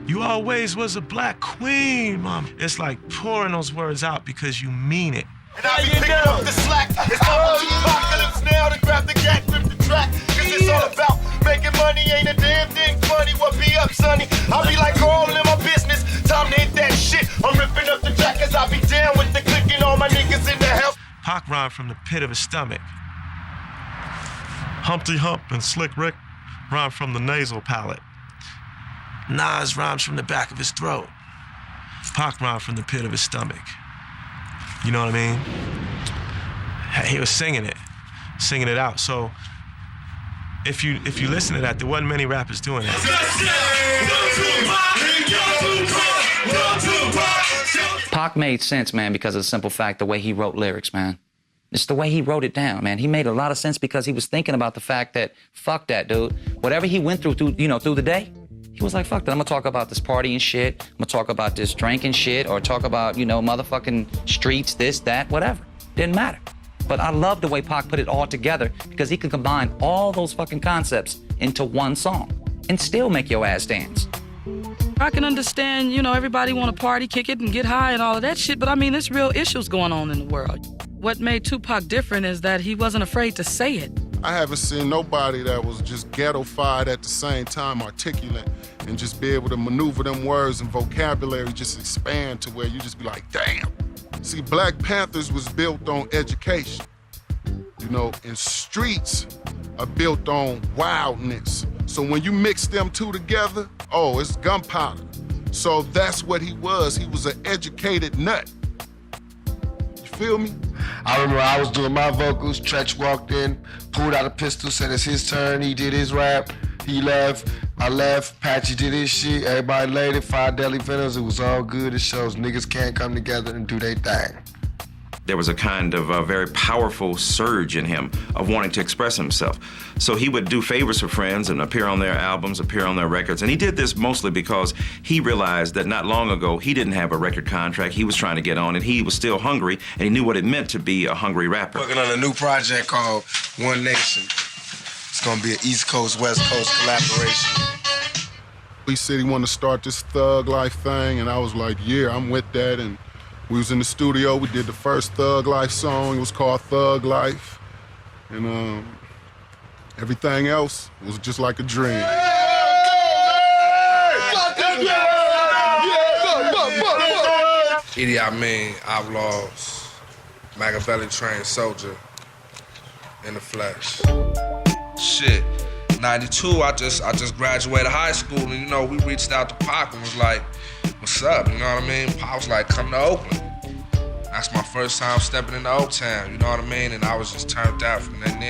S15: you always was a black queen, mama. It's like pouring those words out because you mean it.
S8: And I be picking up the slack. It's time for apocalypse now to grab the gat, grip the track. Cause it's all about making money, ain't a damn thing funny. What be up, sonny? I be like all in my business. Time to hit that shit. I'm ripping up the track cause I be down with the clicking, all my niggas in the house.
S15: Pac rhymed from the pit of his stomach. Humpty Hump and Slick Rick rhymed from the nasal palate. Nas rhymes from the back of his throat. Pac rhymed from the pit of his stomach. You know what I mean? He was singing it out. So if you listen to that, there wasn't many rappers doing that.
S6: Pac made sense, man, because of the simple fact, the way he wrote lyrics, man. It's the way he wrote it down, man. He made a lot of sense because he was thinking about the fact that, fuck that, dude. Whatever he went through the day, he was like, fuck that. I'm gonna talk about this party and shit. I'm gonna talk about this drinking shit or talk about, motherfucking streets, this, that, whatever. Didn't matter. But I love the way Pac put it all together because he could combine all those fucking concepts into one song and still make your ass dance.
S20: I can understand, everybody want to party, kick it, and get high and all of that shit, but I mean, there's real issues going on in the world. What made Tupac different is that he wasn't afraid to say it.
S5: I haven't seen nobody that was just ghetto-fied at the same time, articulate, and just be able to maneuver them words and vocabulary just expand to where you just be like, damn. See, Black Panthers was built on education. In streets, are built on wildness. So when you mix them two together, oh, it's gunpowder. So that's what he was. He was an educated nut. You feel me?
S23: I remember I was doing my vocals, Treach walked in, pulled out a pistol, said it's his turn, he did his rap, he left, I left, Patchy did his shit, everybody laid it, 5 Deadly Venoms, it was all good, it shows niggas can't come together and do their thing.
S21: There was a kind of a very powerful surge in him of wanting to express himself. So he would do favors for friends and appear on their albums, appear on their records. And he did this mostly because he realized that not long ago, he didn't have a record contract. He was trying to get on, and he was still hungry, and he knew what it meant to be a hungry rapper.
S23: Working on a new project called One Nation. It's gonna be an East Coast, West Coast collaboration.
S5: He said he wanted to start this Thug Life thing, and I was like, yeah, I'm with that. And we was in the studio, we did the first Thug Life song, it was called Thug Life. And everything else was just like a dream.
S10: Edi, Outlawz, Machiavelli trained soldier in the flesh. Shit, 92, I just graduated high school, and you know, we reached out to Pac and was like, what's up, you know what I mean? Pac was like, come to Oakland. That's my first time stepping into Oaktown, you know what I mean? And I was just turned out from then.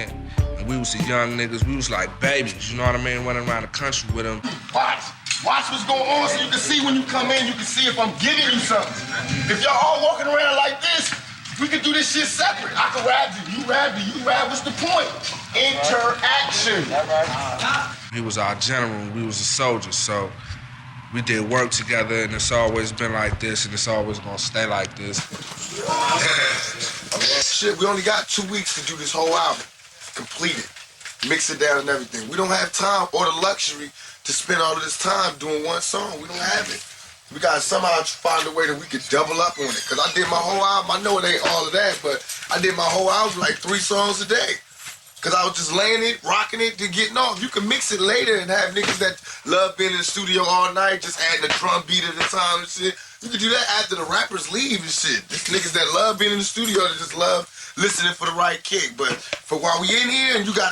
S10: And we was the young niggas, we was like babies, you know what I mean? Running around the country with them.
S8: Watch what's going on so you can see when you come in, you can see if I'm giving you something. If y'all all walking around like this, we can do this shit separate. I can rap you rap me, you rap. What's the point? Interaction.
S10: He was our general, we was a soldier, so we did work together, and it's always been like this, and it's always gonna stay like this.
S23: Shit, we only got 2 weeks to do this whole album. Complete it. Mix it down and everything. We don't have time or the luxury to spend all of this time doing one song. We don't have it. We gotta somehow find a way that we could double up on it. Cause I did my whole album, I know it ain't all of that, but I did my whole album like 3 songs a day. Cause I was just laying it, rocking it, to getting off. You can mix it later and have niggas that love being in the studio all night, just adding a drum beat at a time and shit. You can do that after the rappers leave and shit. There's niggas that love being in the studio that just love listening for the right kick. But for while we in here and you got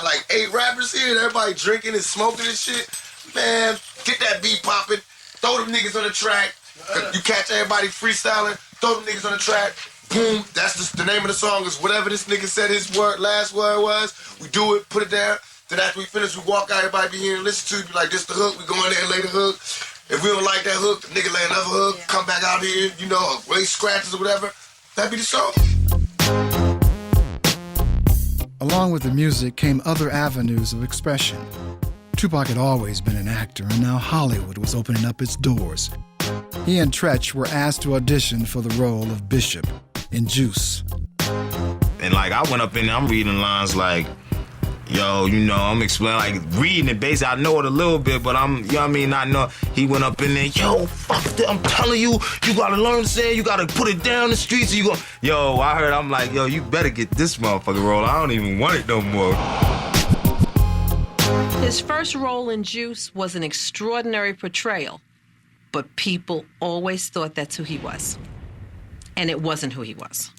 S23: like 8 rappers here and everybody drinking and smoking and shit, man, get that beat popping, throw them niggas on the track. You catch everybody freestyling, throw them niggas on the track. Boom, that's the name of the song is whatever this nigga said his last word was. We do it, put it down. Then after we finish, we walk out, everybody be here and listen to it. Be like, this the hook, we go in there and lay the hook. If we don't like that hook, the nigga lay another hook, come back out here, you know, lay scratches or whatever. That'd be the song.
S2: Along with the music came other avenues of expression. Tupac had always been an actor, and now Hollywood was opening up its doors. He and Treach were asked to audition for the role of Bishop in Juice.
S7: And like, I went up in there, I'm reading lines like, yo, you know, I'm explaining, like, reading it, basically, I know it a little bit, but I'm, you know what I mean, I know, he went up in there, yo, fuck that, I'm telling you, you gotta learn to say, you gotta put it down the streets, you go, yo, I heard, I'm like, yo, you better get this motherfucking role, I don't even want it no more.
S11: His first role in Juice was an extraordinary portrayal, but people always thought that's who he was. And it wasn't who he was.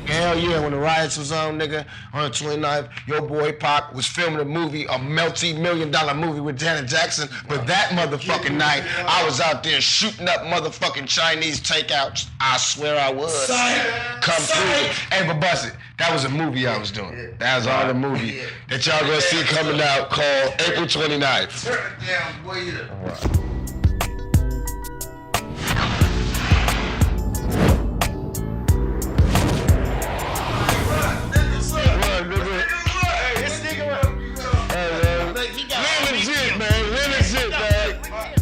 S23: Hell yeah, when the riots was on, nigga, on the 29th, your boy Pac was filming a movie, a multi-million-dollar movie with Janet Jackson, but that motherfucking night, I was out there shooting up motherfucking Chinese takeouts. I swear I was. Come through. Hey, but bust it. That was a movie I was doing. That was all the movie that y'all gonna see coming out called April 29th. Turn it down, boy.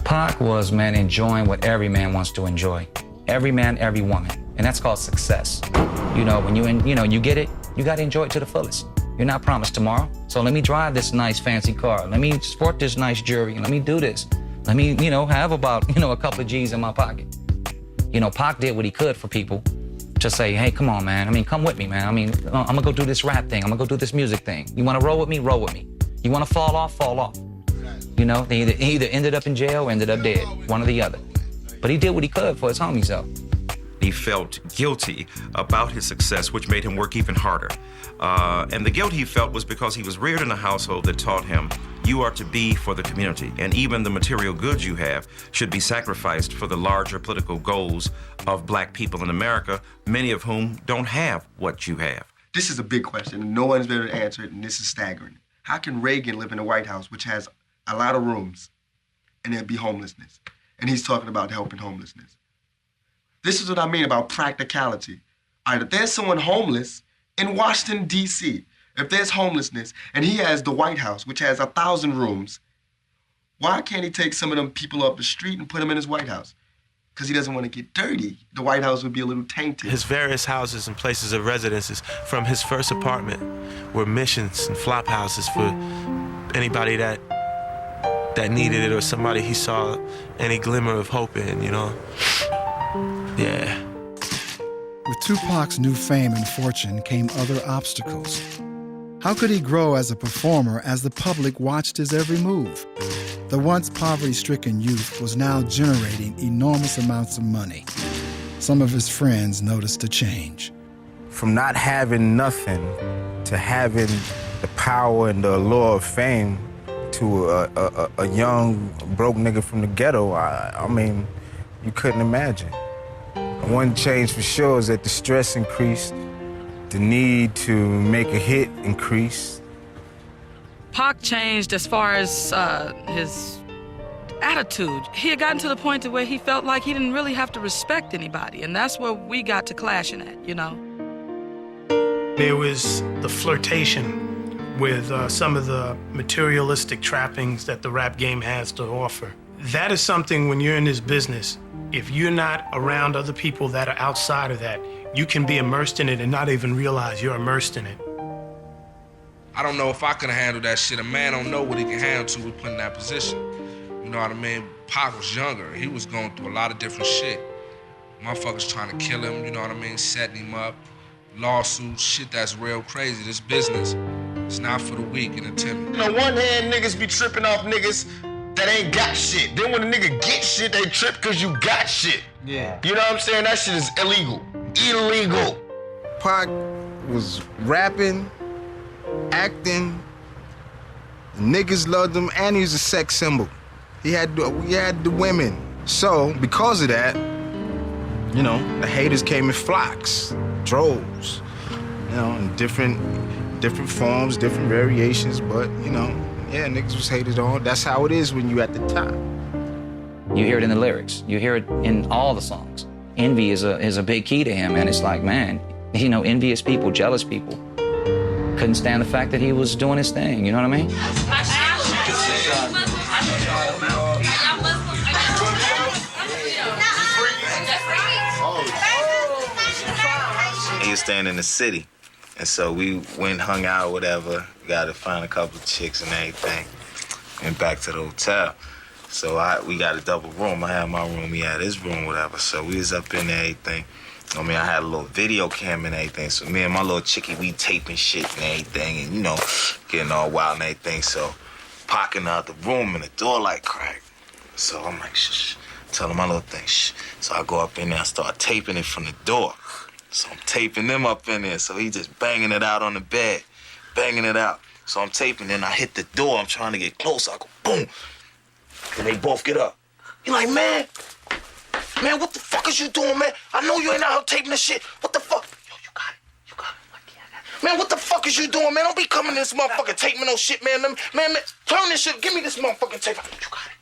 S6: Pac was, man, enjoying what every man wants to enjoy. Every man, every woman. And that's called success. You know, when you get it, you gotta enjoy it to the fullest. You're not promised tomorrow. So let me drive this nice fancy car. Let me sport this nice jewelry. Let me do this. Let me, have about, a couple of G's in my pocket. Pac did what he could for people to say, hey, come on, man. Come with me, man. I'm gonna go do this rap thing. I'm gonna go do this music thing. You wanna roll with me? Roll with me. You wanna fall off? Fall off. They either ended up in jail or ended up dead, one or the other. But he did what he could for his homies, though.
S21: He felt guilty about his success, which made him work even harder. And the guilt he felt was because he was reared in a household that taught him you are to be for the community, and even the material goods you have should be sacrificed for the larger political goals of black people in America, many of whom don't have what you have.
S1: This is a big question, and no one's been able to answer it, and this is staggering. How can Reagan live in the White House, which has a lot of rooms, and there be homelessness? And he's talking about helping homelessness. This is what I mean about practicality. All right, if there's someone homeless in Washington, D.C., if there's homelessness, and he has the White House, which has 1,000 rooms, why can't he take some of them people off the street and put them in his White House? Because he doesn't want to get dirty. The White House would be a little tainted.
S15: His various houses and places of residences from his first apartment were missions and flop houses for anybody that needed it or somebody he saw any glimmer of hope in, you know? Yeah.
S2: With Tupac's new fame and fortune came other obstacles. How could he grow as a performer as the public watched his every move? The once poverty-stricken youth was now generating enormous amounts of money. Some of his friends noticed a change.
S9: From not having nothing to having the power and the allure of fame to a young, broke nigga from the ghetto, I mean, you couldn't imagine. One change for sure is that the stress increased, the need to make a hit increased.
S20: Pac changed as far as his attitude. He had gotten to the point to where he felt like he didn't really have to respect anybody, and that's where we got to clashing at, you know?
S18: There was the flirtation with some of the materialistic trappings that the rap game has to offer. That is something when you're in this business, if you're not around other people that are outside of that, you can be immersed in it and not even realize you're immersed in it.
S10: I don't know if I could handle that shit. A man don't know what he can handle till we put in that position. You know what I mean? Pac was younger. He was going through a lot of different shit. Motherfuckers trying to kill him, you know what I mean? Setting him up. Lawsuits, shit that's real crazy. This business, it's not for the weak and the timid.
S23: On one hand, niggas be tripping off niggas that ain't got shit. Then when a nigga get shit, they trip because you got shit.
S9: Yeah.
S23: You know what I'm saying? That shit is illegal. Illegal.
S9: Pac was rapping, acting, the niggas loved him, and he was a sex symbol. We had the women. So, because of that, you know, the haters came in flocks, droves, you know, in different forms, different variations, but, you know, yeah, niggas was hated on. That's how it is when you at the top.
S6: You hear it in the lyrics. You hear it in all the songs. Envy is a big key to him, and it's like, man, you know, envious people, jealous people couldn't stand the fact that he was doing his thing, you know what I mean?
S7: He was staying in the city, and so we went, hung out, whatever. Got to find a couple of chicks and everything, and back to the hotel. So we got a double room. I had my room, he had his room, whatever. So we was up in there, everything. I mean, I had a little video cam and everything. So me and my little chickie, we taping shit and everything, and you know, getting all wild and everything. So Pac out the room and the door like cracked. So I'm like, shh, telling my little thing, shh. So I go up in there and start taping it from the door. So I'm taping them up in there. So he just banging it out on the bed, banging it out. So I'm taping, and I hit the door. I'm trying to get close. I go, boom. And they both get up. He like, man, what the fuck is you doing, man? I know you ain't out here taping this shit. What the fuck? Yo, you got it. Like, yeah, man, what the fuck is you doing, man? Don't be coming in this motherfucking taping no shit, man. Man, turn this shit. Give me this motherfucking tape. You got it.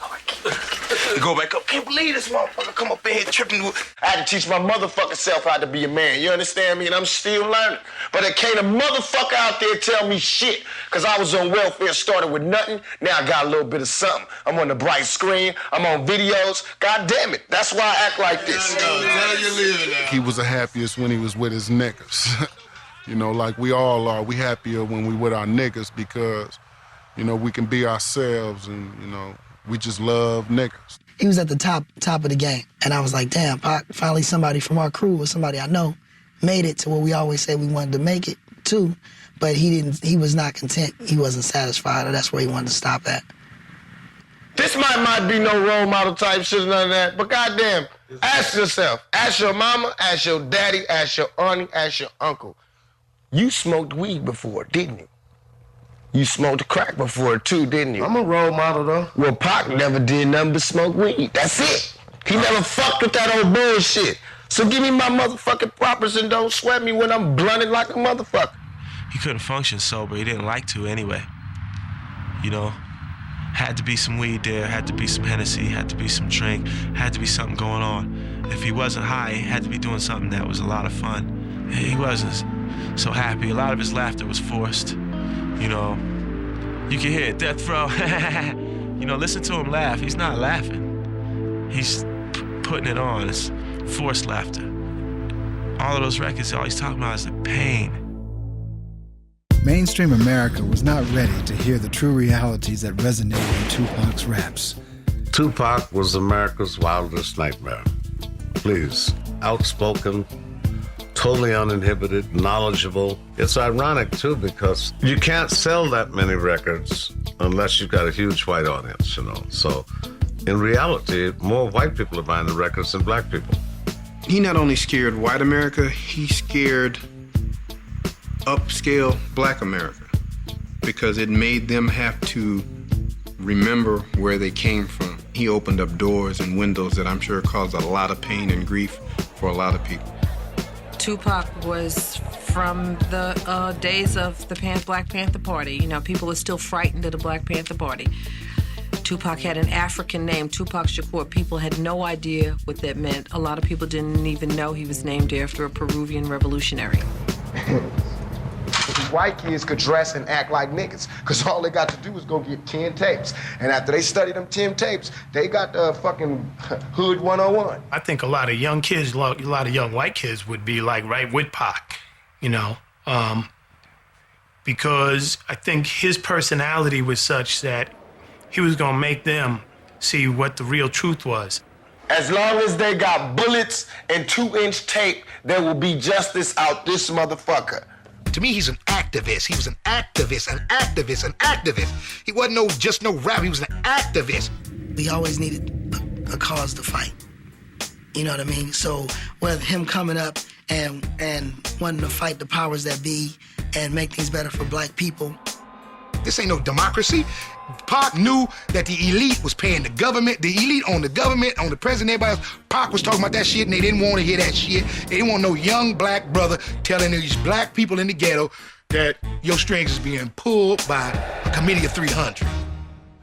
S7: All right, keep it. You go back up. Can't believe this motherfucker come up in here tripping.
S23: I had to teach my motherfucking self how to be a man. You understand me? And I'm still learning. But there can't a motherfucker out there tell me shit. Because I was on welfare, started with nothing. Now I got a little bit of something. I'm on the bright screen. I'm on videos. God damn it. That's why I act like this.
S5: He was the happiest when he was with his niggas. You know, like we all are. We happier when we with our niggas because, you know, we can be ourselves and, you know, we just love niggas.
S16: He was at the top of the game. And I was like, damn, Pac, finally somebody from our crew or somebody I know made it to where we always said we wanted to make it too. But he was not content. He wasn't satisfied, or that's where he wanted to stop at.
S23: This might be no role model type shit or none of that, but goddamn, Ask yourself, ask your mama, ask your daddy, ask your auntie, ask your uncle. You smoked weed before, didn't you? You smoked crack before too, didn't you? I'm a role model though. Well, Pac never did nothing but smoke weed. That's it. He never fucked with that old bullshit. So give me my motherfucking propers and don't sweat me when I'm blunted like a motherfucker.
S15: He couldn't function sober. He didn't like to anyway. You know, had to be some weed there, had to be some Hennessy, had to be some drink, had to be something going on. If he wasn't high, he had to be doing something that was a lot of fun. He wasn't so happy. A lot of his laughter was forced. You know, you can hear it, death row. You know, listen to him laugh. He's not laughing. He's putting it on. It's forced laughter. All of those records, all he's talking about is the pain.
S2: Mainstream America was not ready to hear the true realities that resonated in Tupac's raps.
S4: Tupac was America's wildest nightmare. Please, outspoken, totally uninhibited, knowledgeable. It's ironic, too, because you can't sell that many records unless you've got a huge white audience, you know. So, in reality, more white people are buying the records than black people.
S9: He not only scared white America, he scared upscale black America because it made them have to remember where they came from. He opened up doors and windows that I'm sure caused a lot of pain and grief for a lot of people.
S11: Tupac was from the days of the Black Panther Party. You know, people are still frightened of the Black Panther Party. Tupac had an African name, Tupac Shakur. People had no idea what that meant. A lot of people didn't even know he was named after a Peruvian revolutionary.
S23: White kids could dress and act like niggas, because all they got to do is go get 10 tapes. And after they study them 10 tapes, they got the fucking Hood 101.
S18: I think a lot of young kids, a lot of young white kids would be like right with Pac, you know, because I think his personality was such that he was gonna make them see what the real truth was.
S23: As long as they got bullets and 2-inch tape, there will be justice out this motherfucker.
S12: To me, he's an activist. He was an activist, an activist, an activist. He wasn't just no rapper, he was an activist.
S16: We always needed a cause to fight. You know what I mean? So with him coming up and wanting to fight the powers that be and make things better for black people.
S12: This ain't no democracy. Pac knew that the elite was paying the government. The elite on the government, on the president, everybody else. Pac was talking about that shit and they didn't want to hear that shit. They didn't want no young black brother telling these black people in the ghetto that your strings is being pulled by a committee of 300.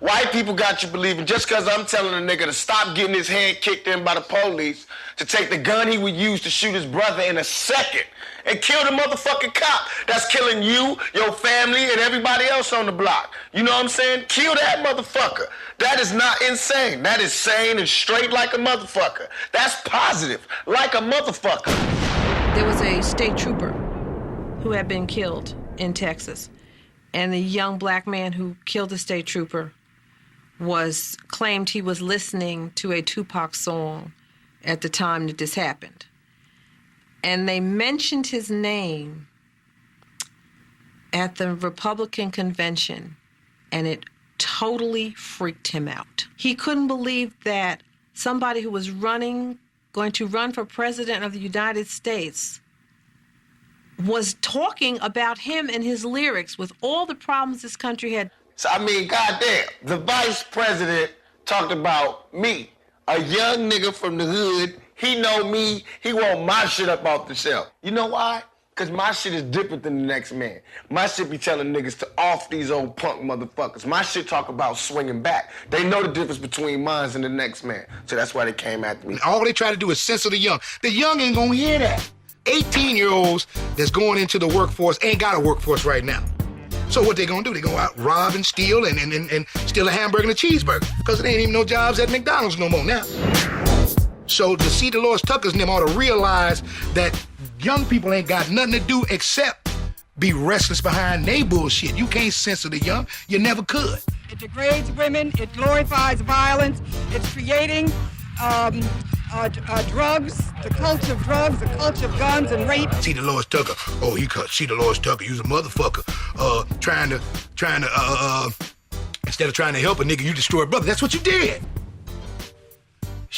S23: White people got you believing just because I'm telling a nigga to stop getting his hand kicked in by the police, to take the gun he would use to shoot his brother in a second and kill the motherfucking cop that's killing you, your family, and everybody else on the block. You know what I'm saying? Kill that motherfucker. That is not insane. That is sane and straight like a motherfucker. That's positive, like a motherfucker.
S11: There was a state trooper who had been killed in Texas, and the young black man who killed the state trooper claimed he was listening to a Tupac song at the time that this happened. And they mentioned his name at the Republican convention, and it totally freaked him out. He couldn't believe that somebody who was going to run for president of the United States was talking about him and his lyrics with all the problems this country had.
S23: So, I mean, goddamn, the vice president talked about me, a young nigga from the hood. He know me. He want my shit up off the shelf. You know why? Because my shit is different than the next man. My shit be telling niggas to off these old punk motherfuckers. My shit talk about swinging back. They know the difference between mine and the next man. So that's why they came after me.
S12: All they try to do is censor the young. The young ain't gonna hear that. 18-year-olds that's going into the workforce ain't got a workforce right now. So what they gonna do? They go out, rob and steal and steal a hamburger and a cheeseburger. Because there ain't even no jobs at McDonald's no more now. So to see Dolores Tucker's name ought to realize that young people ain't got nothing to do except be restless behind they bullshit. You can't censor the young. You never could.
S14: It degrades women. It glorifies violence. It's creating drugs, the culture of drugs, the culture of guns and rape.
S12: See Dolores Tucker. Oh, see Dolores Tucker. You's a motherfucker. Trying to instead of trying to help a nigga, you destroy a brother. That's what you did.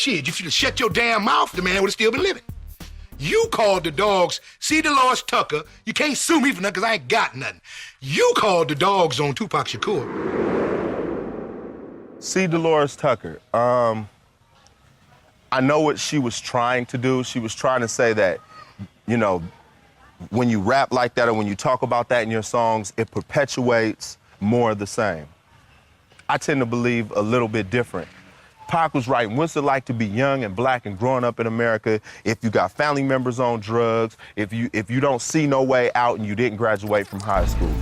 S12: Shit, if you'd have shut your damn mouth, the man would have still been living. You called the dogs, C. Dolores Tucker. You can't sue me for nothing because I ain't got nothing. You called the dogs on Tupac Shakur.
S3: C. Dolores Tucker. I know what she was trying to do. She was trying to say that, you know, when you rap like that or when you talk about that in your songs, it perpetuates more of the same. I tend to believe a little bit different. Pac was right. What's it like to be young and black and growing up in America if you got family members on drugs, if you don't see no way out and you didn't graduate from high school?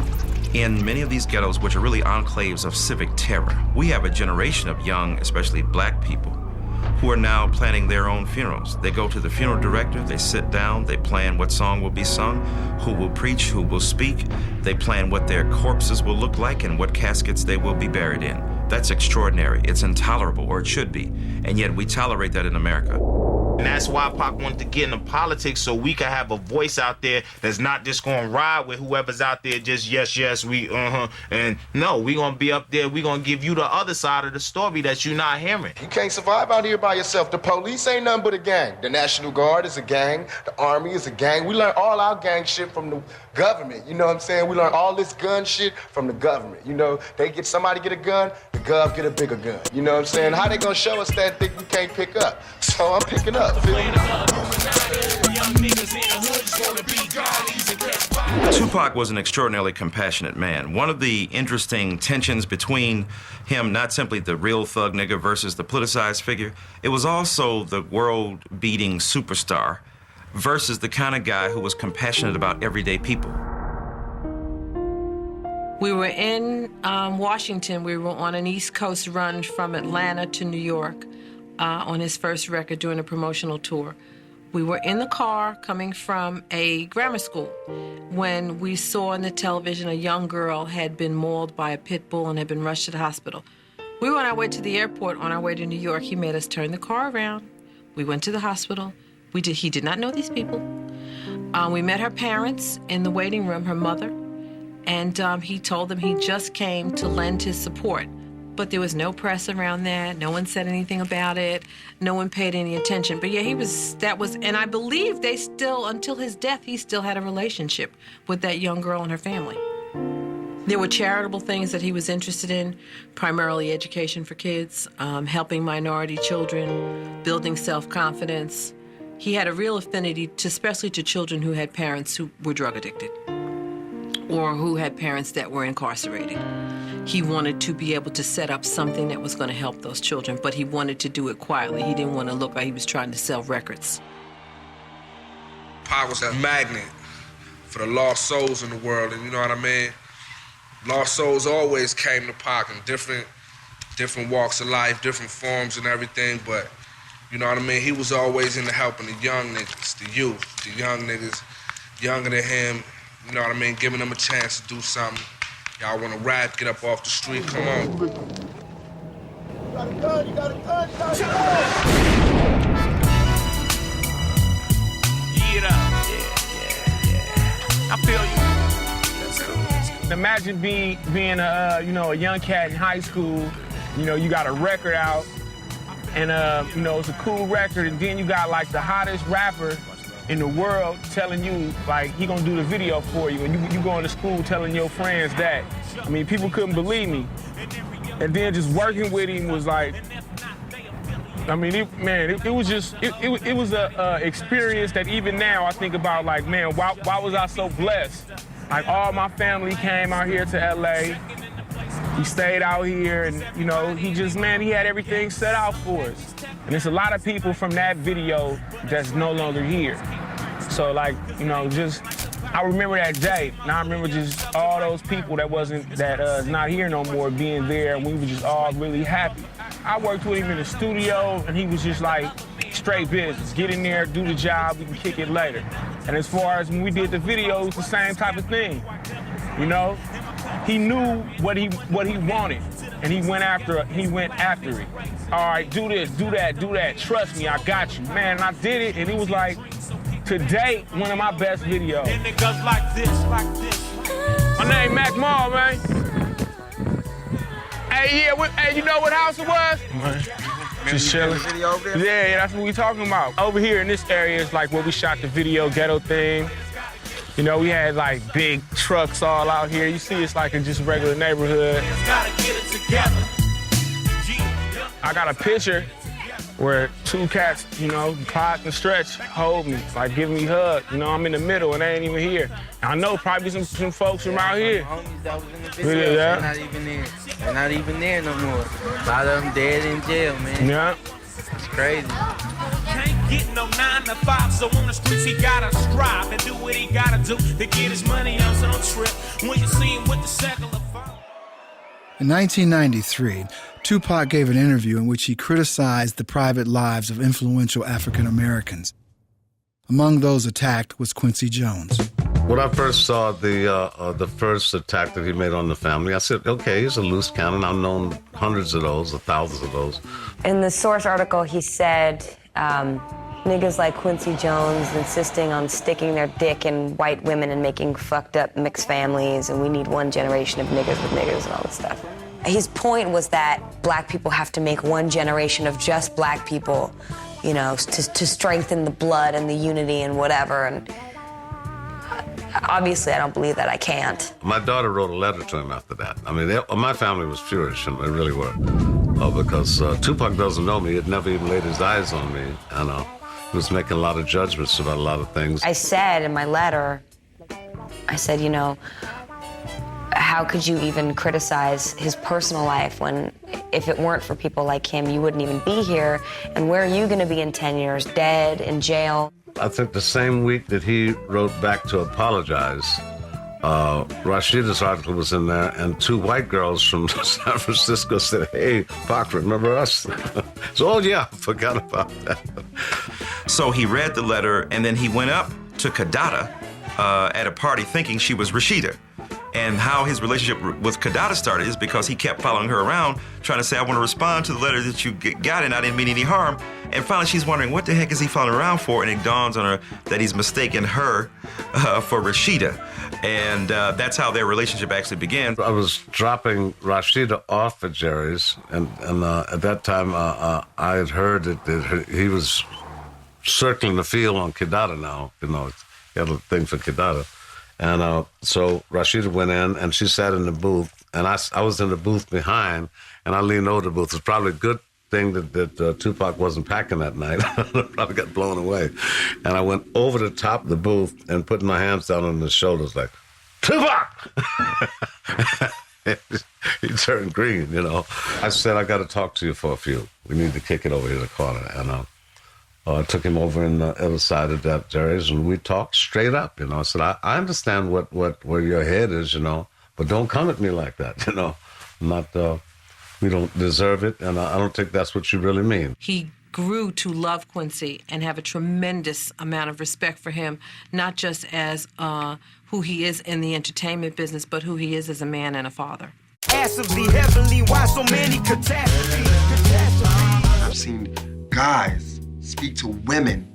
S21: In many of these ghettos, which are really enclaves of civic terror, we have a generation of young, especially black people, who are now planning their own funerals. They go to the funeral director, they sit down, they plan what song will be sung, who will preach, who will speak. They plan what their corpses will look like and what caskets they will be buried in. That's extraordinary. It's intolerable, or it should be. And yet we tolerate that in America.
S7: And that's why Pac wanted to get into politics, so we could have a voice out there that's not just gonna ride with whoever's out there just yes, we and no, we gonna be up there, we gonna give you the other side of the story that you're not hearing.
S23: You can't survive out here by yourself. The police ain't nothing but a gang. The National Guard is a gang. The Army is a gang. We learn all our gang shit from the government. You know what I'm saying? We learn all this gun shit from the government. You know, somebody get a gun, the gov get a bigger gun. You know what I'm saying? How they gonna show us that thing we can't pick up? So I'm picking up.
S21: Tupac was an extraordinarily compassionate man. One of the interesting tensions between him, not simply the real thug nigga versus the politicized figure, it was also the world-beating superstar versus the kind of guy who was compassionate about everyday people.
S11: We were in Washington. We were on an East Coast run from Atlanta to New York on his first record during a promotional tour. We were in the car coming from a grammar school when we saw on the television a young girl had been mauled by a pit bull and had been rushed to the hospital. We were on our way to the airport on our way to New York. He made us turn the car around. We went to the hospital. He did not know these people. We met her parents in the waiting room, her mother, and he told them he just came to lend his support. But there was no press around that. No one said anything about it. No one paid any attention. But yeah, and I believe they still, until his death, he still had a relationship with that young girl and her family. There were charitable things that he was interested in, primarily education for kids, helping minority children, building self-confidence. He had a real affinity, especially to children who had parents who were drug addicted or who had parents that were incarcerated. He wanted to be able to set up something that was going to help those children, but he wanted to do it quietly. He didn't want to look like he was trying to sell records.
S10: Pac was a magnet for the lost souls in the world, and you know what I mean? Lost souls always came to Pac in different walks of life, different forms and everything, but you know what I mean? He was always into helping the young niggas, the youth, the young niggas, younger than him, you know what I mean? Giving them a chance to do something. Y'all want to rap, get up off the street, come on.
S8: You got a gun, you got a gun, you got a gun.
S24: I feel you. That's cool. Imagine being a young cat in high school. You know, you got a record out, and it's a cool record, and then you got like the hottest rapper in the world telling you, like, he gonna do the video for you, and you going to school telling your friends that. I mean, people couldn't believe me. And then just working with him was like, I mean, it was a experience that even now I think about, like, man, why was I so blessed? Like, all my family came out here to LA. He stayed out here, and, you know, he had everything set out for us. And there's a lot of people from that video that's no longer here. So, like, you know, I remember that day, and I remember just all those people that not here no more being there, and we were just all really happy. I worked with him in the studio, and he was just like, straight business. Get in there, do the job, we can kick it later. And as far as when we did the video, it was the same type of thing, you know? He knew what he wanted, and he went after it. All right, do this, do that, trust me, I got you. Man, and I did it, and it was like, to date, one of my best videos.
S8: And it goes like this.
S24: My name Mac Mall, man. Hey, you know what house it was? Just chilling. Yeah, that's what we talking about. Over here in this area is like where we shot the video Ghetto Thing. You know, we had like big trucks all out here. You see, it's like a just regular neighborhood. I got a picture where two cats, you know, Clyde and Stretch, hold me, like give me a hug. You know, I'm in the middle and they ain't even here. I know probably some folks from out here.
S13: Homies that was in the video, they're not even there. They're not even there no more. A lot of them dead in jail, man.
S24: Yeah.
S13: It's crazy.
S17: Can't get no 9 to 5, so on the streets he gotta strive and do what he gotta do to get his money on some trip. When you see him with the secular phone.
S2: In 1993, Tupac gave an interview in which he criticized the private lives of influential African Americans. Among those attacked was Quincy Jones.
S4: When I first saw the first attack that he made on the family, I said, okay, he's a loose cannon. I've known hundreds of those, or thousands of those.
S19: In the Source article, he said, niggas like Quincy Jones insisting on sticking their dick in white women and making fucked up mixed families, and we need one generation of niggas with niggas and all this stuff. His point was that black people have to make one generation of just black people, you know, to strengthen the blood and the unity and whatever. And obviously, I don't believe that. I can't.
S4: My daughter wrote a letter to him after that. I mean, my family was furious, and they really were. Because Tupac doesn't know me. He had never even laid his eyes on me. And he was making a lot of judgments about a lot of things.
S19: I said in my letter, I said, you know, how could you even criticize his personal life when, if it weren't for people like him, you wouldn't even be here? And where are you going to be in 10 years? Dead, in jail?
S4: I think the same week that he wrote back to apologize, Rashida's article was in there, and two white girls from San Francisco said, hey, Pac, remember us? So, oh, yeah, forgot about that.
S21: So he read the letter, and then he went up to Kadada at a party thinking she was Rashida. And how his relationship with Kadada started is because he kept following her around, trying to say, I want to respond to the letter that you got, and I didn't mean any harm. And finally, she's wondering, what the heck is he following around for? And it dawns on her that he's mistaken her for Rashida. And that's how their relationship actually began.
S4: I was dropping Rashida off at Jerry's, and at that time, I had heard that he was circling the field on Kadada now. You know, he had a thing for Kadada. And so Rashida went in, and she sat in the booth, and I was in the booth behind, and I leaned over the booth. It's probably a good thing that Tupac wasn't packing that night. I probably got blown away. And I went over the top of the booth and put my hands down on his shoulders like, Tupac! He turned green, you know. I said, I got to talk to you for a few. We need to kick it over here in the corner. And I took him over in the other side of that Jerry's, and we talked straight up, you know. I said, I understand where your head is, you know, but don't come at me like that, you know. We don't deserve it, and I don't think that's what you really mean.
S11: He grew to love Quincy and have a tremendous amount of respect for him, not just as who he is in the entertainment business, but who he is as a man and a father.
S8: Massively, heavily, why so many catastrophes?
S1: I've seen guys speak to women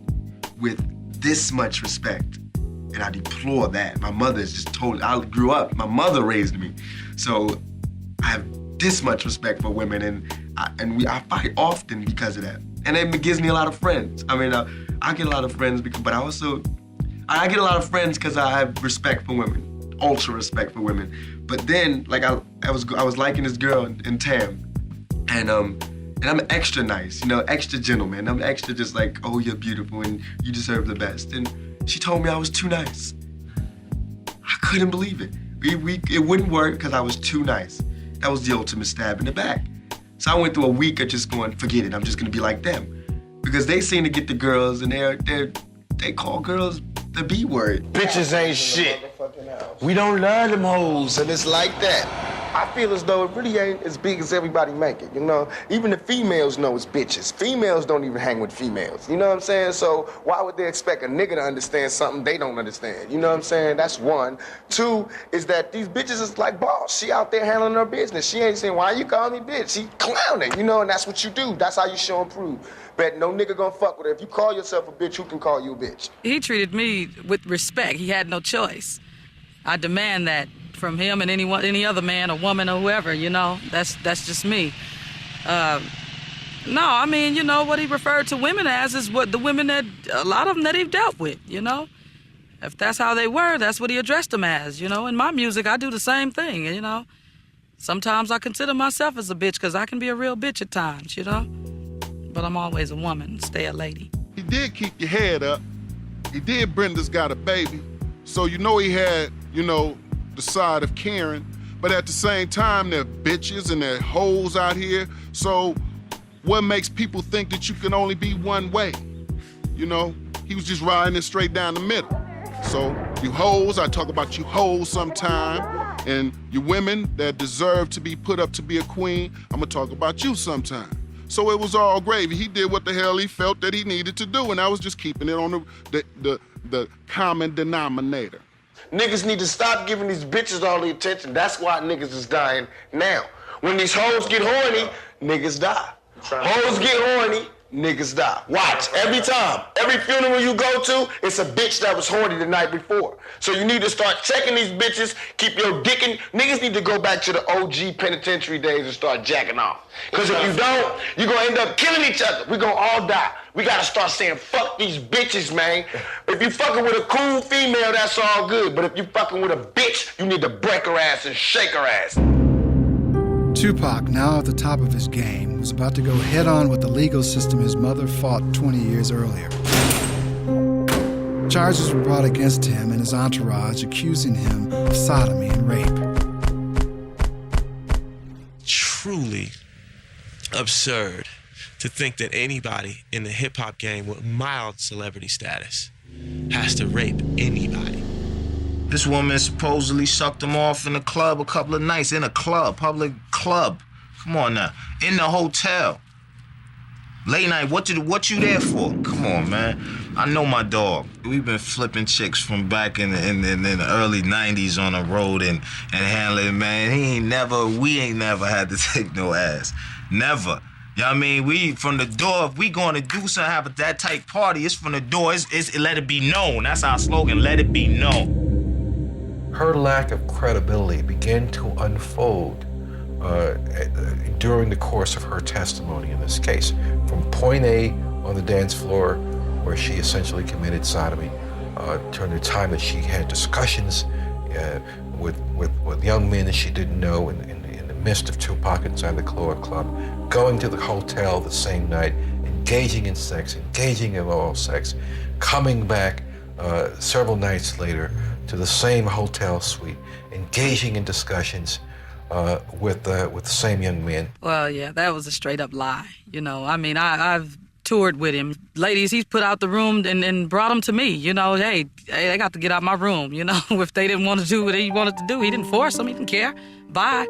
S1: with this much respect, and I deplore that. My mother is just totally, I grew up, my mother raised me, so I have this much respect for women, and I fight often because of that. And it gives me a lot of friends. I mean, I get a lot of friends, but I get a lot of friends because I have respect for women, ultra respect for women. But then, like I was liking this girl in Tam, and I'm extra nice, you know, extra gentleman. I'm extra just like, oh, you're beautiful and you deserve the best. And she told me I was too nice. I couldn't believe it. It wouldn't work because I was too nice. That was the ultimate stab in the back. So I went through a week of just going, forget it, I'm just gonna be like them. Because they seem to get the girls, and they call girls the B word.
S23: Bitches ain't shit. We don't love them hoes, and it's like that. I feel as though it really ain't as big as everybody make it, you know? Even the females know it's bitches. Females don't even hang with females, you know what I'm saying? So why would they expect a nigga to understand something they don't understand? You know what I'm saying? That's one. Two is that these bitches is like boss. She out there handling her business. She ain't saying, why you call me bitch? She clowning, you know, and that's what you do. That's how you show and prove. But no nigga gonna fuck with her. If you call yourself a bitch, who can call you a bitch?
S20: He treated me with respect. He had no choice. I demand that from him and any other man or woman or whoever, you know. That's just me. No, I mean, you know, what he referred to women as is what the women that, a lot of them that he dealt with, you know? If that's how they were, that's what he addressed them as, you know? In my music, I do the same thing, you know? Sometimes I consider myself as a bitch because I can be a real bitch at times, you know? But I'm always a woman, stay a lady.
S5: He did keep your head up. He did Brenda's Got a Baby. So you know he had, you know, the side of caring. But at the same time, there are bitches and there are hoes out here. So what makes people think that you can only be one way? You know, he was just riding it straight down the middle. So you hoes, I talk about you hoes sometime. And you women that deserve to be put up to be a queen, I'm gonna talk about you sometime. So it was all gravy. He did what the hell he felt that he needed to do, and I was just keeping it on the common denominator.
S23: Niggas need to stop giving these bitches all the attention. That's why niggas is dying now. When these hoes get horny, niggas die. Hoes get horny, niggas die. Watch, every time. Every funeral you go to, it's a bitch that was horny the night before. So you need to start checking these bitches, keep your dick in. Niggas need to go back to the OG penitentiary days and start jacking off. Because if you don't, you're gonna end up killing each other. We're gonna all die. We gotta start saying, fuck these bitches, man. If you fucking with a cool female, that's all good. But if you fucking with a bitch, you need to break her ass and shake her ass.
S2: Tupac, now at the top of his game, was about to go head-on with the legal system his mother fought 20 years earlier. Charges were brought against him and his entourage, accusing him of sodomy and rape.
S6: Truly absurd to think that anybody in the hip-hop game with mild celebrity status has to rape anybody.
S7: This woman supposedly sucked him off in a club a couple of nights. In a club, public club. Come on now. In the hotel. Late night, what you there for? Come on, man. I know my dog. We've been flipping chicks from back in the early 90s on the road and handling, man. We ain't never had to take no ass. Never. You know what I mean? We, from the door, if we going to do something, have that type party, it's from the door. It's let it be known. That's our slogan, let it be known.
S15: Her lack of credibility began to unfold during the course of her testimony in this case. From point A on the dance floor, where she essentially committed sodomy, during the time that she had discussions with young men that she didn't know in the midst of Tupac inside the club, going to the hotel the same night, engaging in sex, engaging in oral sex, coming back several nights later to the same hotel suite, engaging in discussions with the same young men.
S20: Well, yeah, that was a straight up lie. You know, I mean, I've toured with him. Ladies, he's put out the room and brought them to me. You know, hey, they got to get out my room. You know, if they didn't want to do what he wanted to do, he didn't force them. He didn't care. Bye.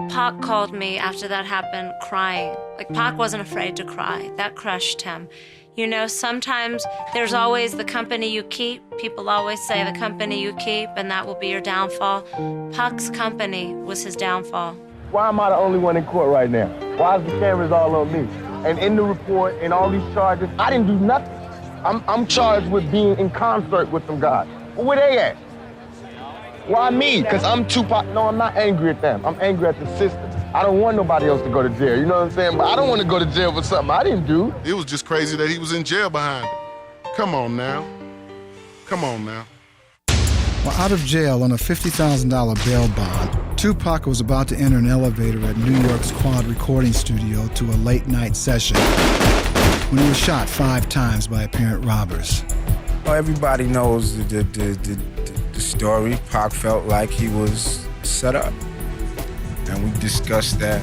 S22: Pac called me after that happened crying. Like, Pac wasn't afraid to cry. That crushed him. You know, sometimes there's always the company you keep. People always say the company you keep, and that will be your downfall. Pac's company was his downfall.
S23: Why am I the only one in court right now? Why is the cameras all on me? And in the report and all these charges, I didn't do nothing. I'm charged with being in concert with some guys. Well, where they at? Why me? Because I'm Tupac. No, I'm not angry at them. I'm angry at the system. I don't want nobody else to go to jail, you know what I'm saying? But I don't want to go to jail for something I didn't do.
S5: It was just crazy that he was in jail behind it. Come on now. Come on now.
S2: While out of jail on a $50,000 bail bond, Tupac was about to enter an elevator at New York's Quad recording studio to a late-night session when he was shot 5 times by apparent robbers.
S9: Well, everybody knows the story. Pac felt like he was set up. And we discussed that.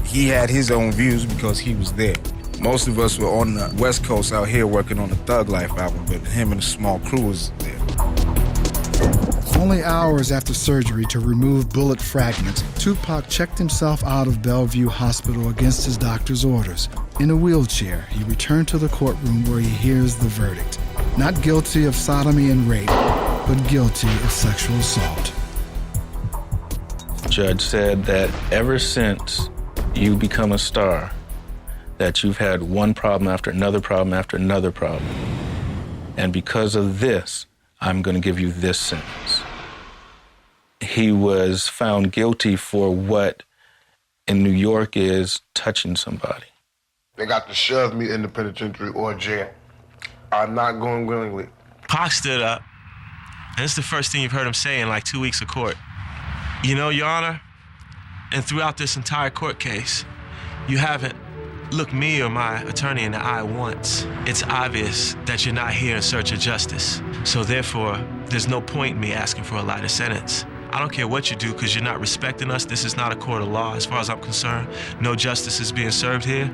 S9: He had his own views because he was there. Most of us were on the West Coast out here working on the Thug Life album, but him and a small crew was there.
S2: Only hours after surgery to remove bullet fragments, Tupac checked himself out of Bellevue Hospital against his doctor's orders. In a wheelchair, he returned to the courtroom where he hears the verdict. Not guilty of sodomy and rape, but guilty of sexual assault.
S25: Judge said that ever since you become a star, that you've had one problem after another problem after another problem. And because of this, I'm going to give you this sentence. He was found guilty for what in New York is touching somebody.
S23: They got to shove me in the penitentiary or jail. I'm not going willingly.
S6: Pac stood up, and it's the first thing you've heard him say in like 2 weeks of court. You know, Your Honor, and throughout this entire court case, you haven't looked me or my attorney in the eye once. It's obvious that you're not here in search of justice. So therefore, there's no point in me asking for a lighter sentence. I don't care what you do because you're not respecting us. This is not a court of law as far as I'm concerned. No justice is being served here.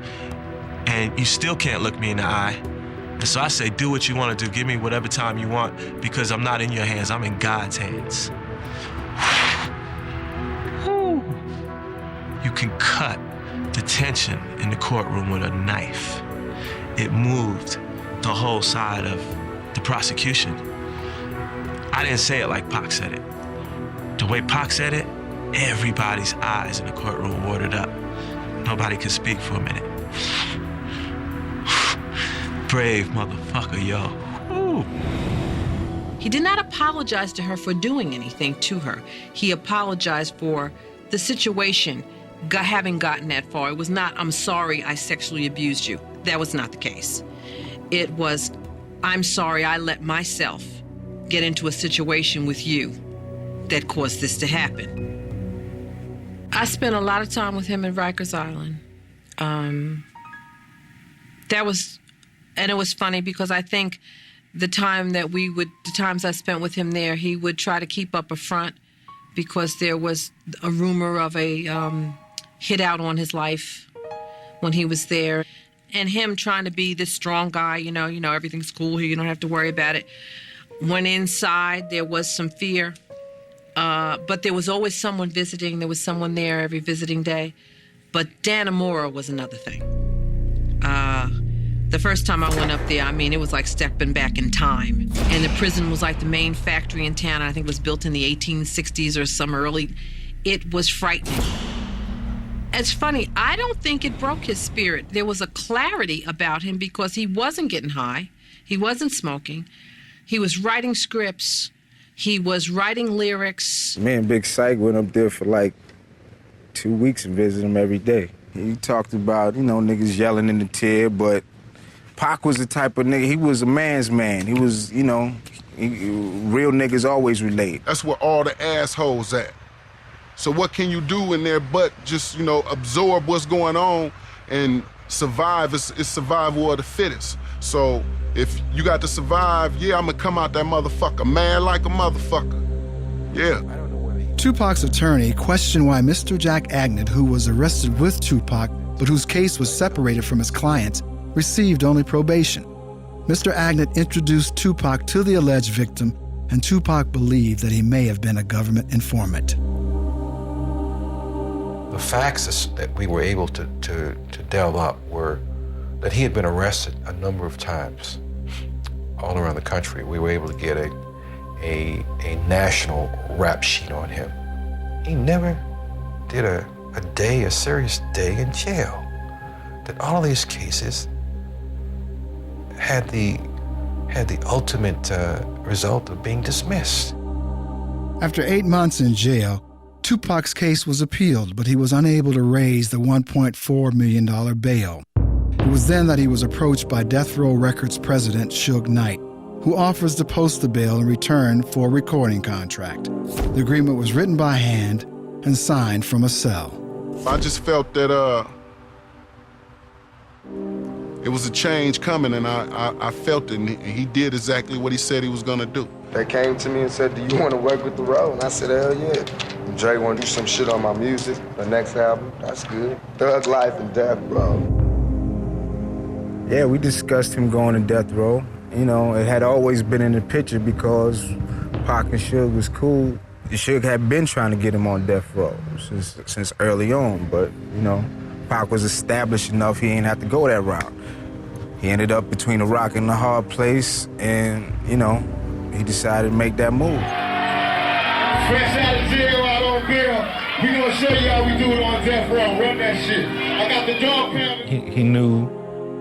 S6: And you still can't look me in the eye. And so I say, do what you want to do. Give me whatever time you want because I'm not in your hands. I'm in God's hands. You can cut the tension in the courtroom with a knife. It moved the whole side of the prosecution. I didn't say it like Pac said it. The way Pac said it, everybody's eyes in the courtroom watered up. Nobody could speak for a minute. Brave motherfucker, yo. Woo.
S11: He did not apologize to her for doing anything to her. He apologized for the situation having gotten that far. It was not, I'm sorry I sexually abused you. That was not the case. It was, I'm sorry I let myself get into a situation with you that caused this to happen. I spent a lot of time with him in Rikers Island. And it was funny because I think the times I spent with him there, he would try to keep up a front because there was a rumor of a hit out on his life when he was there. And him trying to be this strong guy, you know, everything's cool here, you don't have to worry about it. When inside, there was some fear. But there was always someone visiting. There was someone there every visiting day. But Dannemora was another thing. The first time I went up there, I mean, it was like stepping back in time. And the prison was like the main factory in town. I think it was built in the 1860s or some early. It was frightening. It's funny, I don't think it broke his spirit. There was a clarity about him because he wasn't getting high. He wasn't smoking. He was writing scripts. He was writing lyrics.
S9: Me and Big Syke went up there for like 2 weeks and visited him every day. He talked about, niggas yelling in the tier, but Pac was the type of nigga, he was a man's man. He was, real niggas always relate.
S5: That's where all the assholes at. So what can you do in there but just, absorb what's going on and survive? It's survival of the fittest. So if you got to survive, I'm gonna come out that motherfucker, mad like a motherfucker. Yeah.
S2: Tupac's attorney questioned why Mr. Jack Agnew, who was arrested with Tupac, but whose case was separated from his clients, received only probation. Mr. Agnew introduced Tupac to the alleged victim, and Tupac believed that he may have been a government informant.
S15: The facts that we were able to delve up were that he had been arrested a number of times all around the country. We were able to get a national rap sheet on him. He never did a serious day in jail. That all of these cases had the ultimate result of being dismissed.
S2: After 8 months in jail, Tupac's case was appealed, but he was unable to raise the $1.4 million bail. It was then that he was approached by Death Row Records president Suge Knight, who offers to post the bail in return for a recording contract. The agreement was written by hand and signed from a cell.
S5: I just felt that it was a change coming, and I felt it, and he did exactly what he said he was gonna do.
S23: They came to me and said, do you want to work with the Row? And I said, hell yeah. Dre want to do some shit on my music, the next album, that's good. Thug Life and Death Row.
S9: Yeah, we discussed him going to Death Row. It had always been in the picture because Pac and Suge was cool. Suge had been trying to get him on Death Row since early on, but, Pac was established enough he ain't have to go that route. He ended up between a rock and a hard place, and, he decided to make that move.
S8: Fresh out of jail, out on bail. We gonna show you how we do it on Death Row. Run that shit. I got the dog pound.
S25: He knew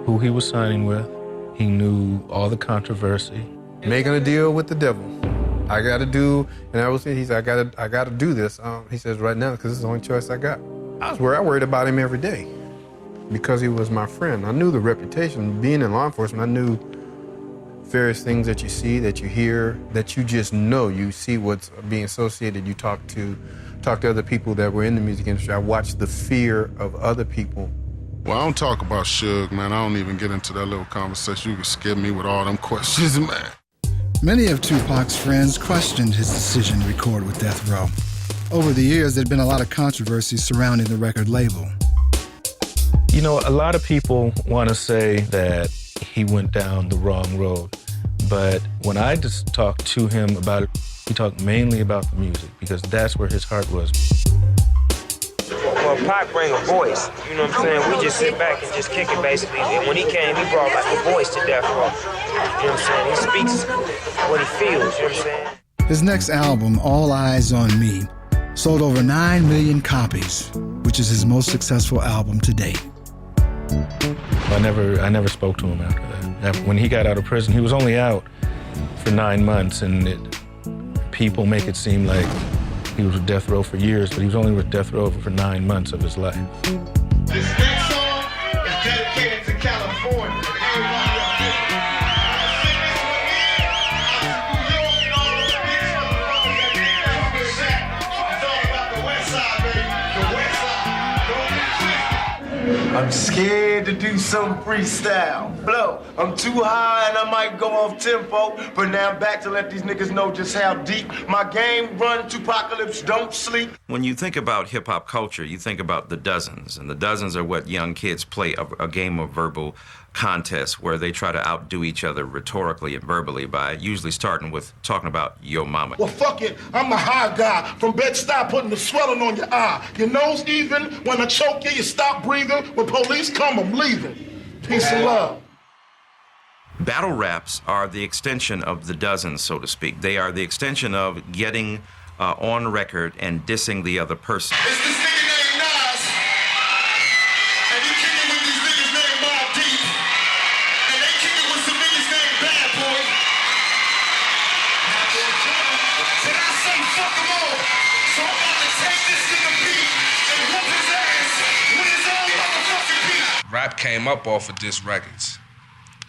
S25: who he was signing with. He knew all the controversy.
S3: Making a deal with the devil. I got to do, and I was saying, he said, I got to do this. He says right now because it's the only choice I got. I worried about him every day. because he was my friend. I knew the reputation. Being in law enforcement, I knew various things that you see, that you hear, that you just know. You see what's being associated. You talk to other people that were in the music industry. I watched the fear of other people.
S5: Well, I don't talk about Suge, man. I don't even get into that little conversation. You can skip me with all them questions, man.
S2: Many of Tupac's friends questioned his decision to record with Death Row. Over the years, there'd been a lot of controversy surrounding the record label.
S25: You know, a lot of people want to say that he went down the wrong road. But when I just talked to him about it, we talked mainly about the music because that's where his heart was.
S10: Well, Pac bring a voice, you know what I'm saying? We just sit back and just kick it, basically. And when he came, he brought like a voice to Death Row. You know what I'm saying? He speaks what he feels, you know what I'm saying?
S2: His next album, All Eyes on Me, sold over 9 million copies, which is his most successful album to date.
S25: I never spoke to him after that. When he got out of prison, he was only out for 9 months, and people make it seem like he was with Death Row for years, but he was only with Death Row for 9 months of his life.
S8: This next song is dedicated to California and everybody up there. I'm gonna sing this one here out to New York and all those bitches motherfuckers that did that good shit. It's all about the West Side, baby. The West Side. Don't get twisted. I'm scared to do some freestyle. Blow. I'm too high and I might go off tempo, but now I'm back to let these niggas know just how deep my game run. Tupacalypse don't sleep.
S21: When you think about hip-hop culture, you think about the dozens, and the dozens are what young kids play, a game of verbal contest where they try to outdo each other rhetorically and verbally by usually starting with talking about yo mama.
S8: Well, fuck it. I'm the high guy from Bed-Stuy putting the swelling on your eye. Your nose even. When I choke you, you stop breathing. When police come, I'm leaving. Peace and love.
S21: Battle raps are the extension of the dozens, so to speak. They are the extension of getting on record and dissing the other person.
S8: It's this nigga named Nas, and he kicking with these niggas named Mobb Deep, and they kicking with some niggas named Bad Boy. Did I say fuck them all? So I'm about to take this nigga beat and whoop his ass with his own motherfucking beat.
S12: Rap came up off of diss records.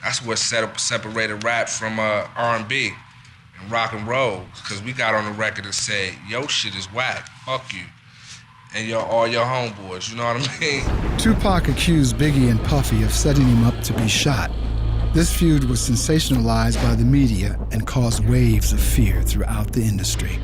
S12: That's what separated rap from R&B and rock and roll, because we got on the record and said, yo shit is whack, fuck you, and all your homeboys, you know what I mean?
S2: Tupac accused Biggie and Puffy of setting him up to be shot. This feud was sensationalized by the media and caused waves of fear throughout the industry.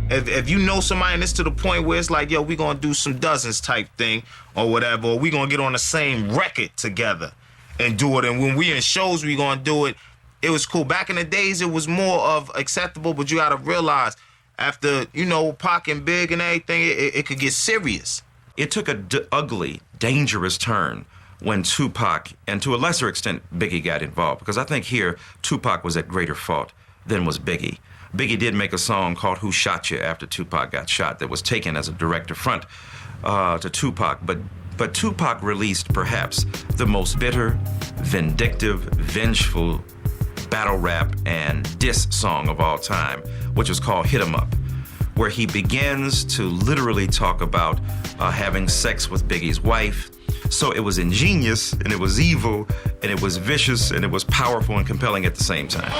S7: If you know somebody and it's to the point where it's like, yo, we gonna do some dozens type thing or whatever, or we gonna get on the same record together and do it, and when we in shows, we gonna do it. It was cool. Back in the days, it was more of acceptable, but you gotta realize, after, you know, Pac and Big and everything, it could get serious.
S21: It took a ugly, dangerous turn when Tupac, and to a lesser extent, Biggie got involved, because I think here, Tupac was at greater fault than was Biggie. Biggie did make a song called Who Shot You after Tupac got shot that was taken as a direct affront to Tupac, but Tupac released perhaps the most bitter, vindictive, vengeful battle rap and diss song of all time, which is called Hit 'Em Up, where he begins to literally talk about having sex with Biggie's wife. So it was ingenious, and it was evil, and it was vicious, and it was powerful and compelling at the same time.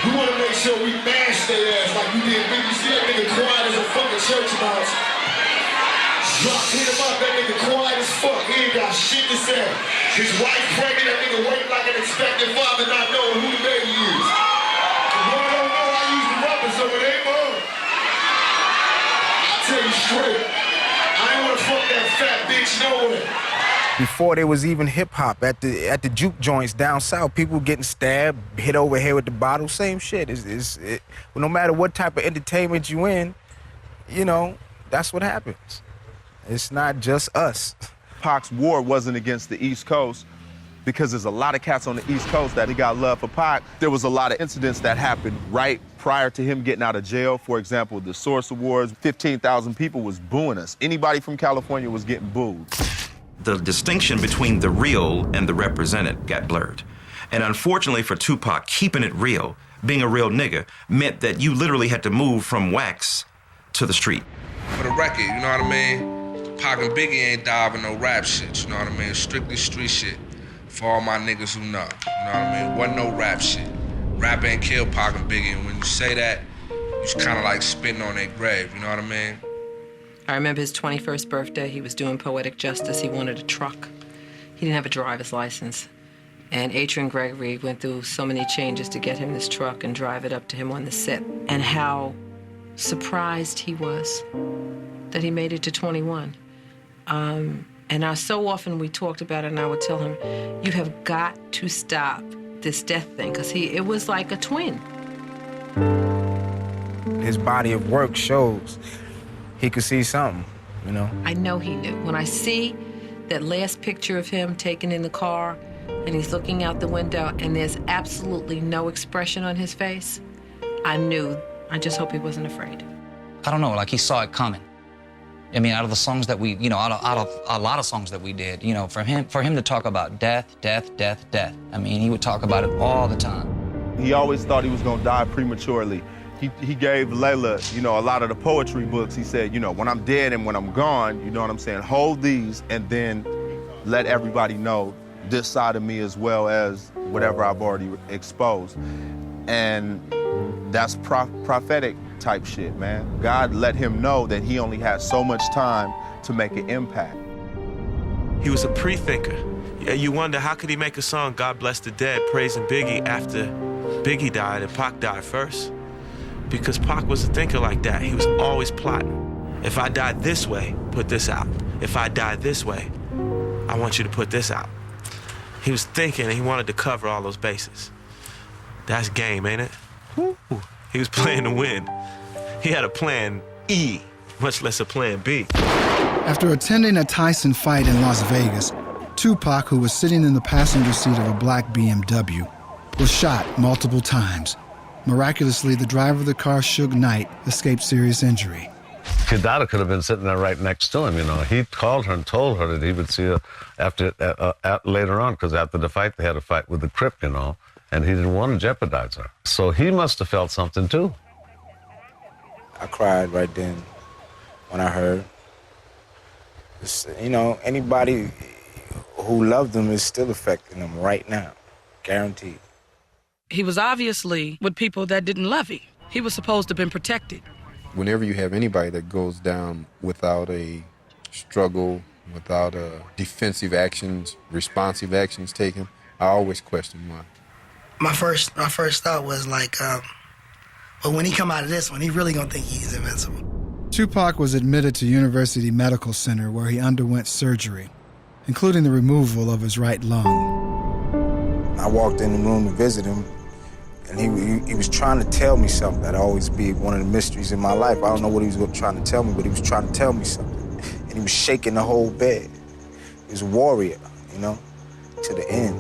S8: We want to make sure we mash their ass like we did Biggie. See that nigga quiet as a fucking church mouse. Drop, hit him up, that nigga quiet as fuck. He ain't got shit to say. His wife pregnant, that nigga waiting like an expected father not knowing who the baby is. The one don't know I use the rubbers, so it ain't mine. I tell you straight, I ain't wanna fuck that fat bitch nowhere.
S9: Before there was even hip-hop, at the juke joints down south, people getting stabbed, hit over here with the bottle, same shit. No matter what type of entertainment you in, you know, that's what happens. It's not just us.
S14: Pac's war wasn't against the East Coast because there's a lot of cats on the East Coast that got love for Pac. There was a lot of incidents that happened right prior to him getting out of jail. For example, the Source Awards, 15,000 people was booing us. Anybody from California was getting booed.
S21: The distinction between the real and the represented got blurred. And unfortunately for Tupac, keeping it real, being a real nigga, meant that you literally had to move from wax to the street.
S12: For the record, you know what I mean? Pac and Biggie ain't diving no rap shit, you know what I mean? Strictly street shit for all my niggas who know, you know what I mean? Wasn't no rap shit. Rap ain't killed Pac and Biggie, and when you say that, you just kind of like spitting on their grave, you know what I mean?
S11: I remember his 21st birthday. He was doing poetic justice. He wanted a truck. He didn't have a driver's license. And Adrian Gregory went through so many changes to get him this truck and drive it up to him on the set. And how surprised he was that he made it to 21. And so often we talked about it, and I would tell him, you have got to stop this death thing, because it was like a twin.
S9: His body of work shows he could see something, you know?
S11: I know he knew. When I see that last picture of him taken in the car, and he's looking out the window, and there's absolutely no expression on his face, I knew. I just hope he wasn't afraid.
S13: I don't know, like he saw it coming. I mean, out of the songs that we, you know, out of a lot of songs that we did, you know, for him to talk about death, death, death, death. I mean, he would talk about it all the time.
S14: He always thought he was gonna die prematurely. He gave Layla, you know, a lot of the poetry books. He said, you know, when I'm dead and when I'm gone, you know what I'm saying, hold these and then let everybody know this side of me as well as whatever I've already exposed. And that's prophetic type shit, man. God let him know that he only had so much time to make an impact.
S6: He was a pre-thinker. Yeah, you wonder, how could he make a song, God Bless the Dead, praising Biggie after Biggie died and Pac died first? Because Pac was a thinker like that. He was always plotting. If I die this way, put this out. If I die this way, I want you to put this out. He was thinking, and he wanted to cover all those bases. That's game, ain't it? Woo. He was playing to win. He had a plan E, much less a plan B.
S2: After attending a Tyson fight in Las Vegas, Tupac, who was sitting in the passenger seat of a black BMW, was shot multiple times. Miraculously, the driver of the car, Suge Knight, escaped serious injury.
S4: Kidada could have been sitting there right next to him, you know. He called her and told her that he would see her later on, because after the fight, they had a fight with the Crip, you know, and he didn't want to jeopardize her. So he must have felt something, too.
S9: I cried right then when I heard. You know, anybody who loved him is still affecting him right now, guaranteed.
S20: He was obviously with people that didn't love him. He was supposed to have been protected.
S3: Whenever you have anybody that goes down without a struggle, without defensive actions, responsive actions taken, I always question why.
S16: My first thought was like, but when he come out of this one, he really gonna think he's invincible.
S2: Tupac was admitted to University Medical Center where he underwent surgery, including the removal of his right lung.
S9: I walked in the room to visit him, and he was trying to tell me something. That'd always be one of the mysteries in my life. I don't know what he was trying to tell me, but he was trying to tell me something. And he was shaking the whole bed. He was a warrior, you know, to the end.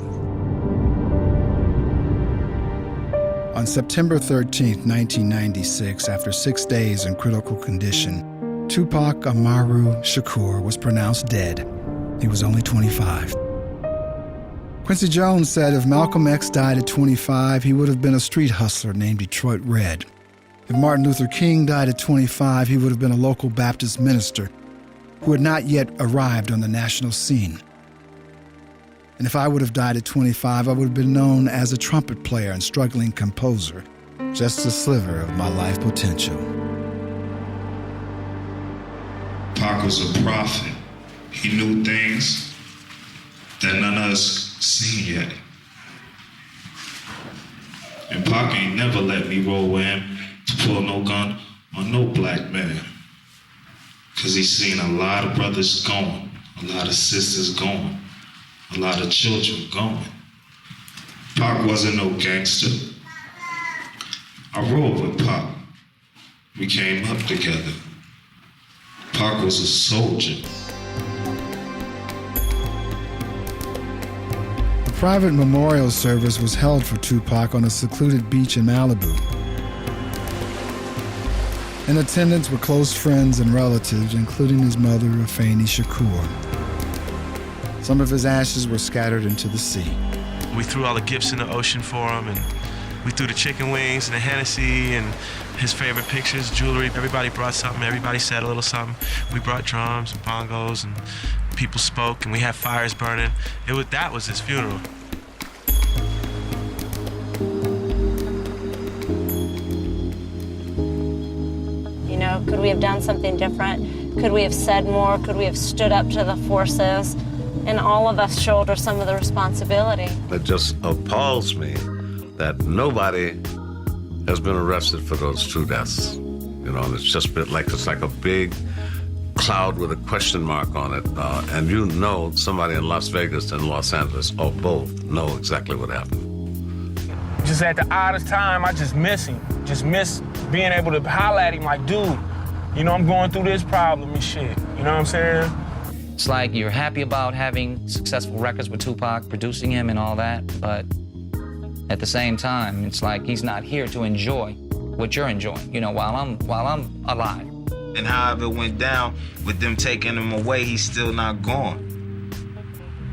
S2: On September 13, 1996, after 6 days in critical condition, Tupac Amaru Shakur was pronounced dead. He was only 25. Quincy Jones said if Malcolm X died at 25, he would have been a street hustler named Detroit Red. If Martin Luther King died at 25, he would have been a local Baptist minister who had not yet arrived on the national scene. And if I would have died at 25, I would have been known as a trumpet player and struggling composer, just a sliver of my life potential.
S17: Pac was a prophet. He knew things that none of us seen yet. And Pac ain't never let me roll with him to pull no gun on no black man. Cause he's seen a lot of brothers going, a lot of sisters going, a lot of children going. Pac wasn't no gangster. I rolled with Pac. We came up together. Pac was a soldier.
S2: A private memorial service was held for Tupac on a secluded beach in Malibu. In attendance were close friends and relatives, including his mother, Afeni Shakur. Some of his ashes were scattered into the sea.
S6: We threw all the gifts in the ocean for him, and We threw the chicken wings and the Hennessy and his favorite pictures, jewelry. Everybody brought something. Everybody said a little something. We brought drums and bongos, and people spoke, and we had fires burning. That was his funeral.
S1: You know, could we have done something different? Could we have said more? Could we have stood up to the forces? And all of us shoulder some of the responsibility.
S4: It just appalls me that nobody has been arrested for those two deaths. You know, and it's just been like, it's like a big cloud with a question mark on it. And you know somebody in Las Vegas and Los Angeles, or both, know exactly what happened.
S18: Just at the oddest time, I just miss him. Just miss being able to holler at him like, dude, you know, I'm going through this problem and shit. You know what I'm saying?
S13: It's like you're happy about having successful records with Tupac, producing him and all that, but at the same time, it's like he's not here to enjoy what you're enjoying, you know, while I'm alive.
S7: And however it went down with them taking him away, he's still not gone.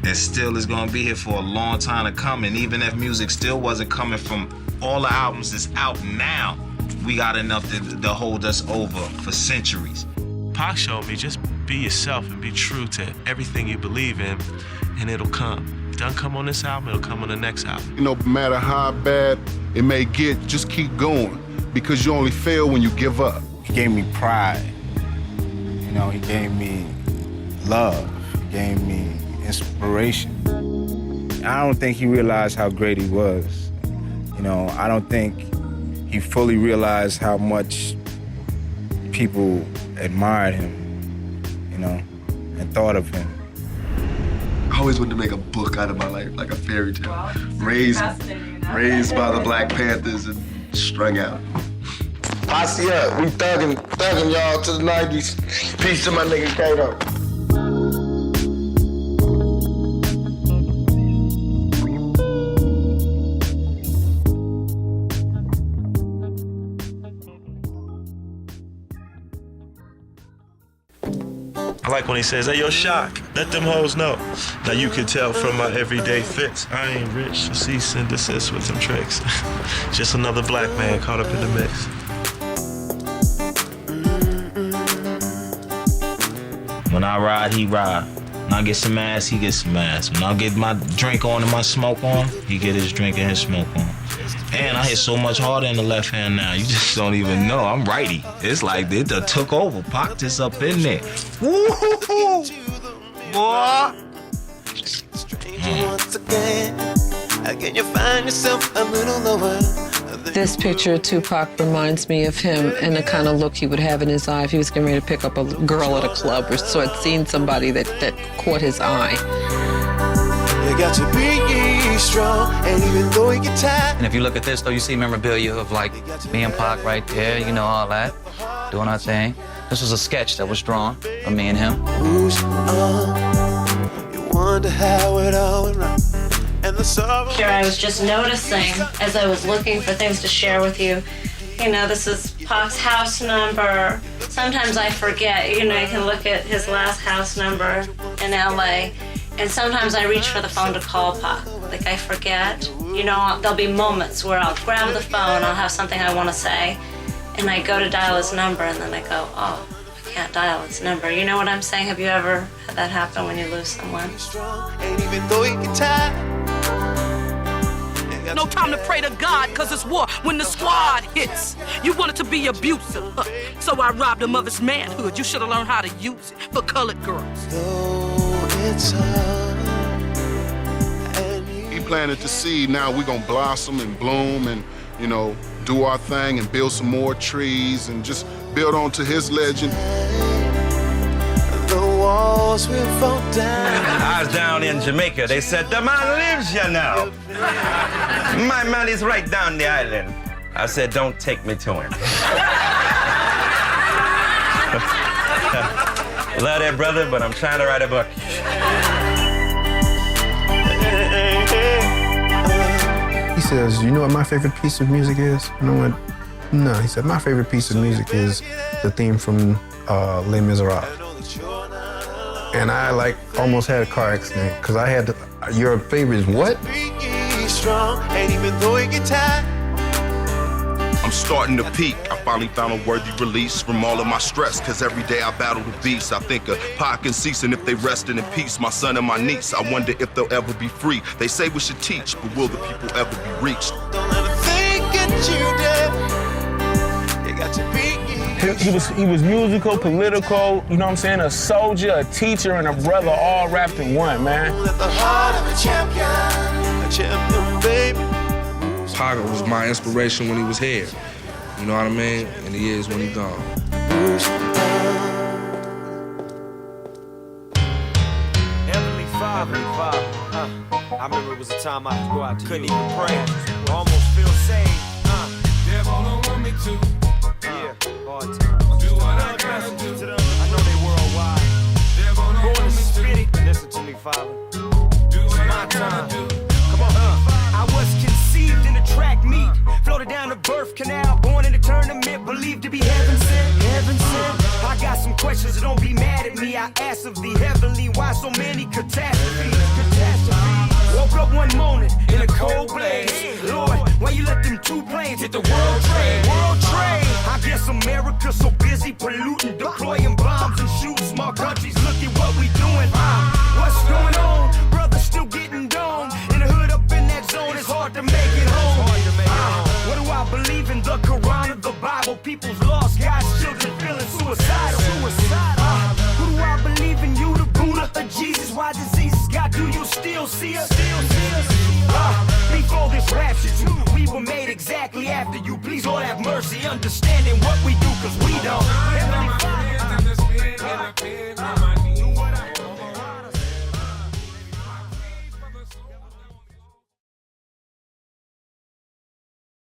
S7: And still is gonna be here for a long time to come. And even if music still wasn't coming from all the albums that's out now, we got enough to hold us over for centuries.
S6: Pac showed me just be yourself and be true to everything you believe in, and it'll come. If it doesn't come on this album, it'll come on the next album.
S5: You know, no matter how bad it may get, just keep going, because you only fail when you give up.
S9: He gave me pride. You know, he gave me love. He gave me inspiration. I don't think he realized how great he was. You know, I don't think he fully realized how much people admired him, you know, and thought of him.
S19: I always wanted to make a book out of my life, like a fairy tale. Raised by the Black Panthers and strung out.
S23: Posse up, we thugging y'all to the 90s. Peace to my nigga Kato.
S6: I like when he says, hey, yo, Shock, let them hoes know. Now you can tell from my everyday fits, I ain't rich, so cease and desist with them tricks. Just another black man caught up in the mix.
S7: When I ride, he ride. When I get some ass, he gets some ass. When I get my drink on and my smoke on, he get his drink and his smoke on. And I hit so much harder in the left hand now, you just don't even know. I'm righty. It's like it done took over. Pac just up in there. Woo-hoo-hoo! Boy!
S22: Again, you find yourself a little lower.
S11: This picture of Tupac reminds me of him and the kind of look he would have in his eye if he was getting ready to pick up a girl at a club or so had seen somebody that caught his eye.
S22: You got to be strong, and even though you get tired.
S13: And if you look at this, though, you see memorabilia of like me and Pac right there, you know, all that, doing our thing. This was a sketch that was drawn of me and him.
S22: You wonder how it all went wrong.
S1: Here I was just noticing as I was looking for things to share with you. You know, this is Pac's house number. Sometimes I forget, you know, you can look at his last house number in LA. And sometimes I reach for the phone to call Pac. Like I forget. You know, there'll be moments where I'll grab the phone, I'll have something I want to say, and I go to dial his number and then I go, oh, I can't dial his number. You know what I'm saying? Have you ever had that happen when you lose someone?
S22: And even though you get tired.
S20: No time to pray to God, cause it's war when the squad hits. You wanted to be abusive, so I robbed him of his manhood. You should have learned how to use it for colored girls.
S5: He planted the seed, now we're gonna blossom and bloom and, you know, do our thing and build some more trees and just build on to his legend.
S22: The walls will fall down.
S24: I was down in Jamaica. They said, the man lives here now. My man is right down the island. I said, don't take me to him. Love that brother, but I'm trying to write a book.
S3: He says, you know what my favorite piece of music is? And I went, no. He said, my favorite piece of music is the theme from Les Miserables. And I almost had a car accident because I had to, your favorite is what?
S22: Be strong, and even though you get tired,
S14: starting to peak. I finally found a worthy release from all of my stress, cause every day I battle the beast. I think of Pac and ceasing if they rested in peace. My son and my niece, I wonder if they'll ever be free. They say we should teach, but will the people ever be reached?
S22: Don't let a thing get you down. You got to be.
S18: He was musical, political, you know what I'm saying? A soldier, a teacher, and a brother all wrapped in one, man.
S22: At the heart of a champion, baby.
S12: Pac was my inspiration when he was here. You know what I mean? And he is when he gone.
S8: Heavenly Father. I remember it was a time I could go out to couldn't even pray. Almost feel saved. Devil don't want me to. Hard times. Do what I gotta do. I know they worldwide. Born to spit it. Listen to me, Father. It's my time. Come on.
S10: I was conceived in a track meet, floated down the birth canal, born in a tournament, believed to be heaven sent. Heaven sent. I got some questions, so don't be mad at me. I asked of the heavenly, why so many catastrophes? Woke up one morning in a cold blaze. Lord, why you let them two planes hit the World Trade? World Trade. I guess America's so busy polluting, deploying bombs and shooting small countries. Look at what we doing. What's going on? Brothers still getting domed. In the hood up in that zone, it's hard to make it home. What do I believe in? The Quran or the Bible? People's lost, God's children feeling suicidal. Who do I believe in? You, the Buddha, or Jesus? Why diseases? God, do you still see us? Before this rap shit, we were made exactly after you. Please, Lord, have mercy, understanding what we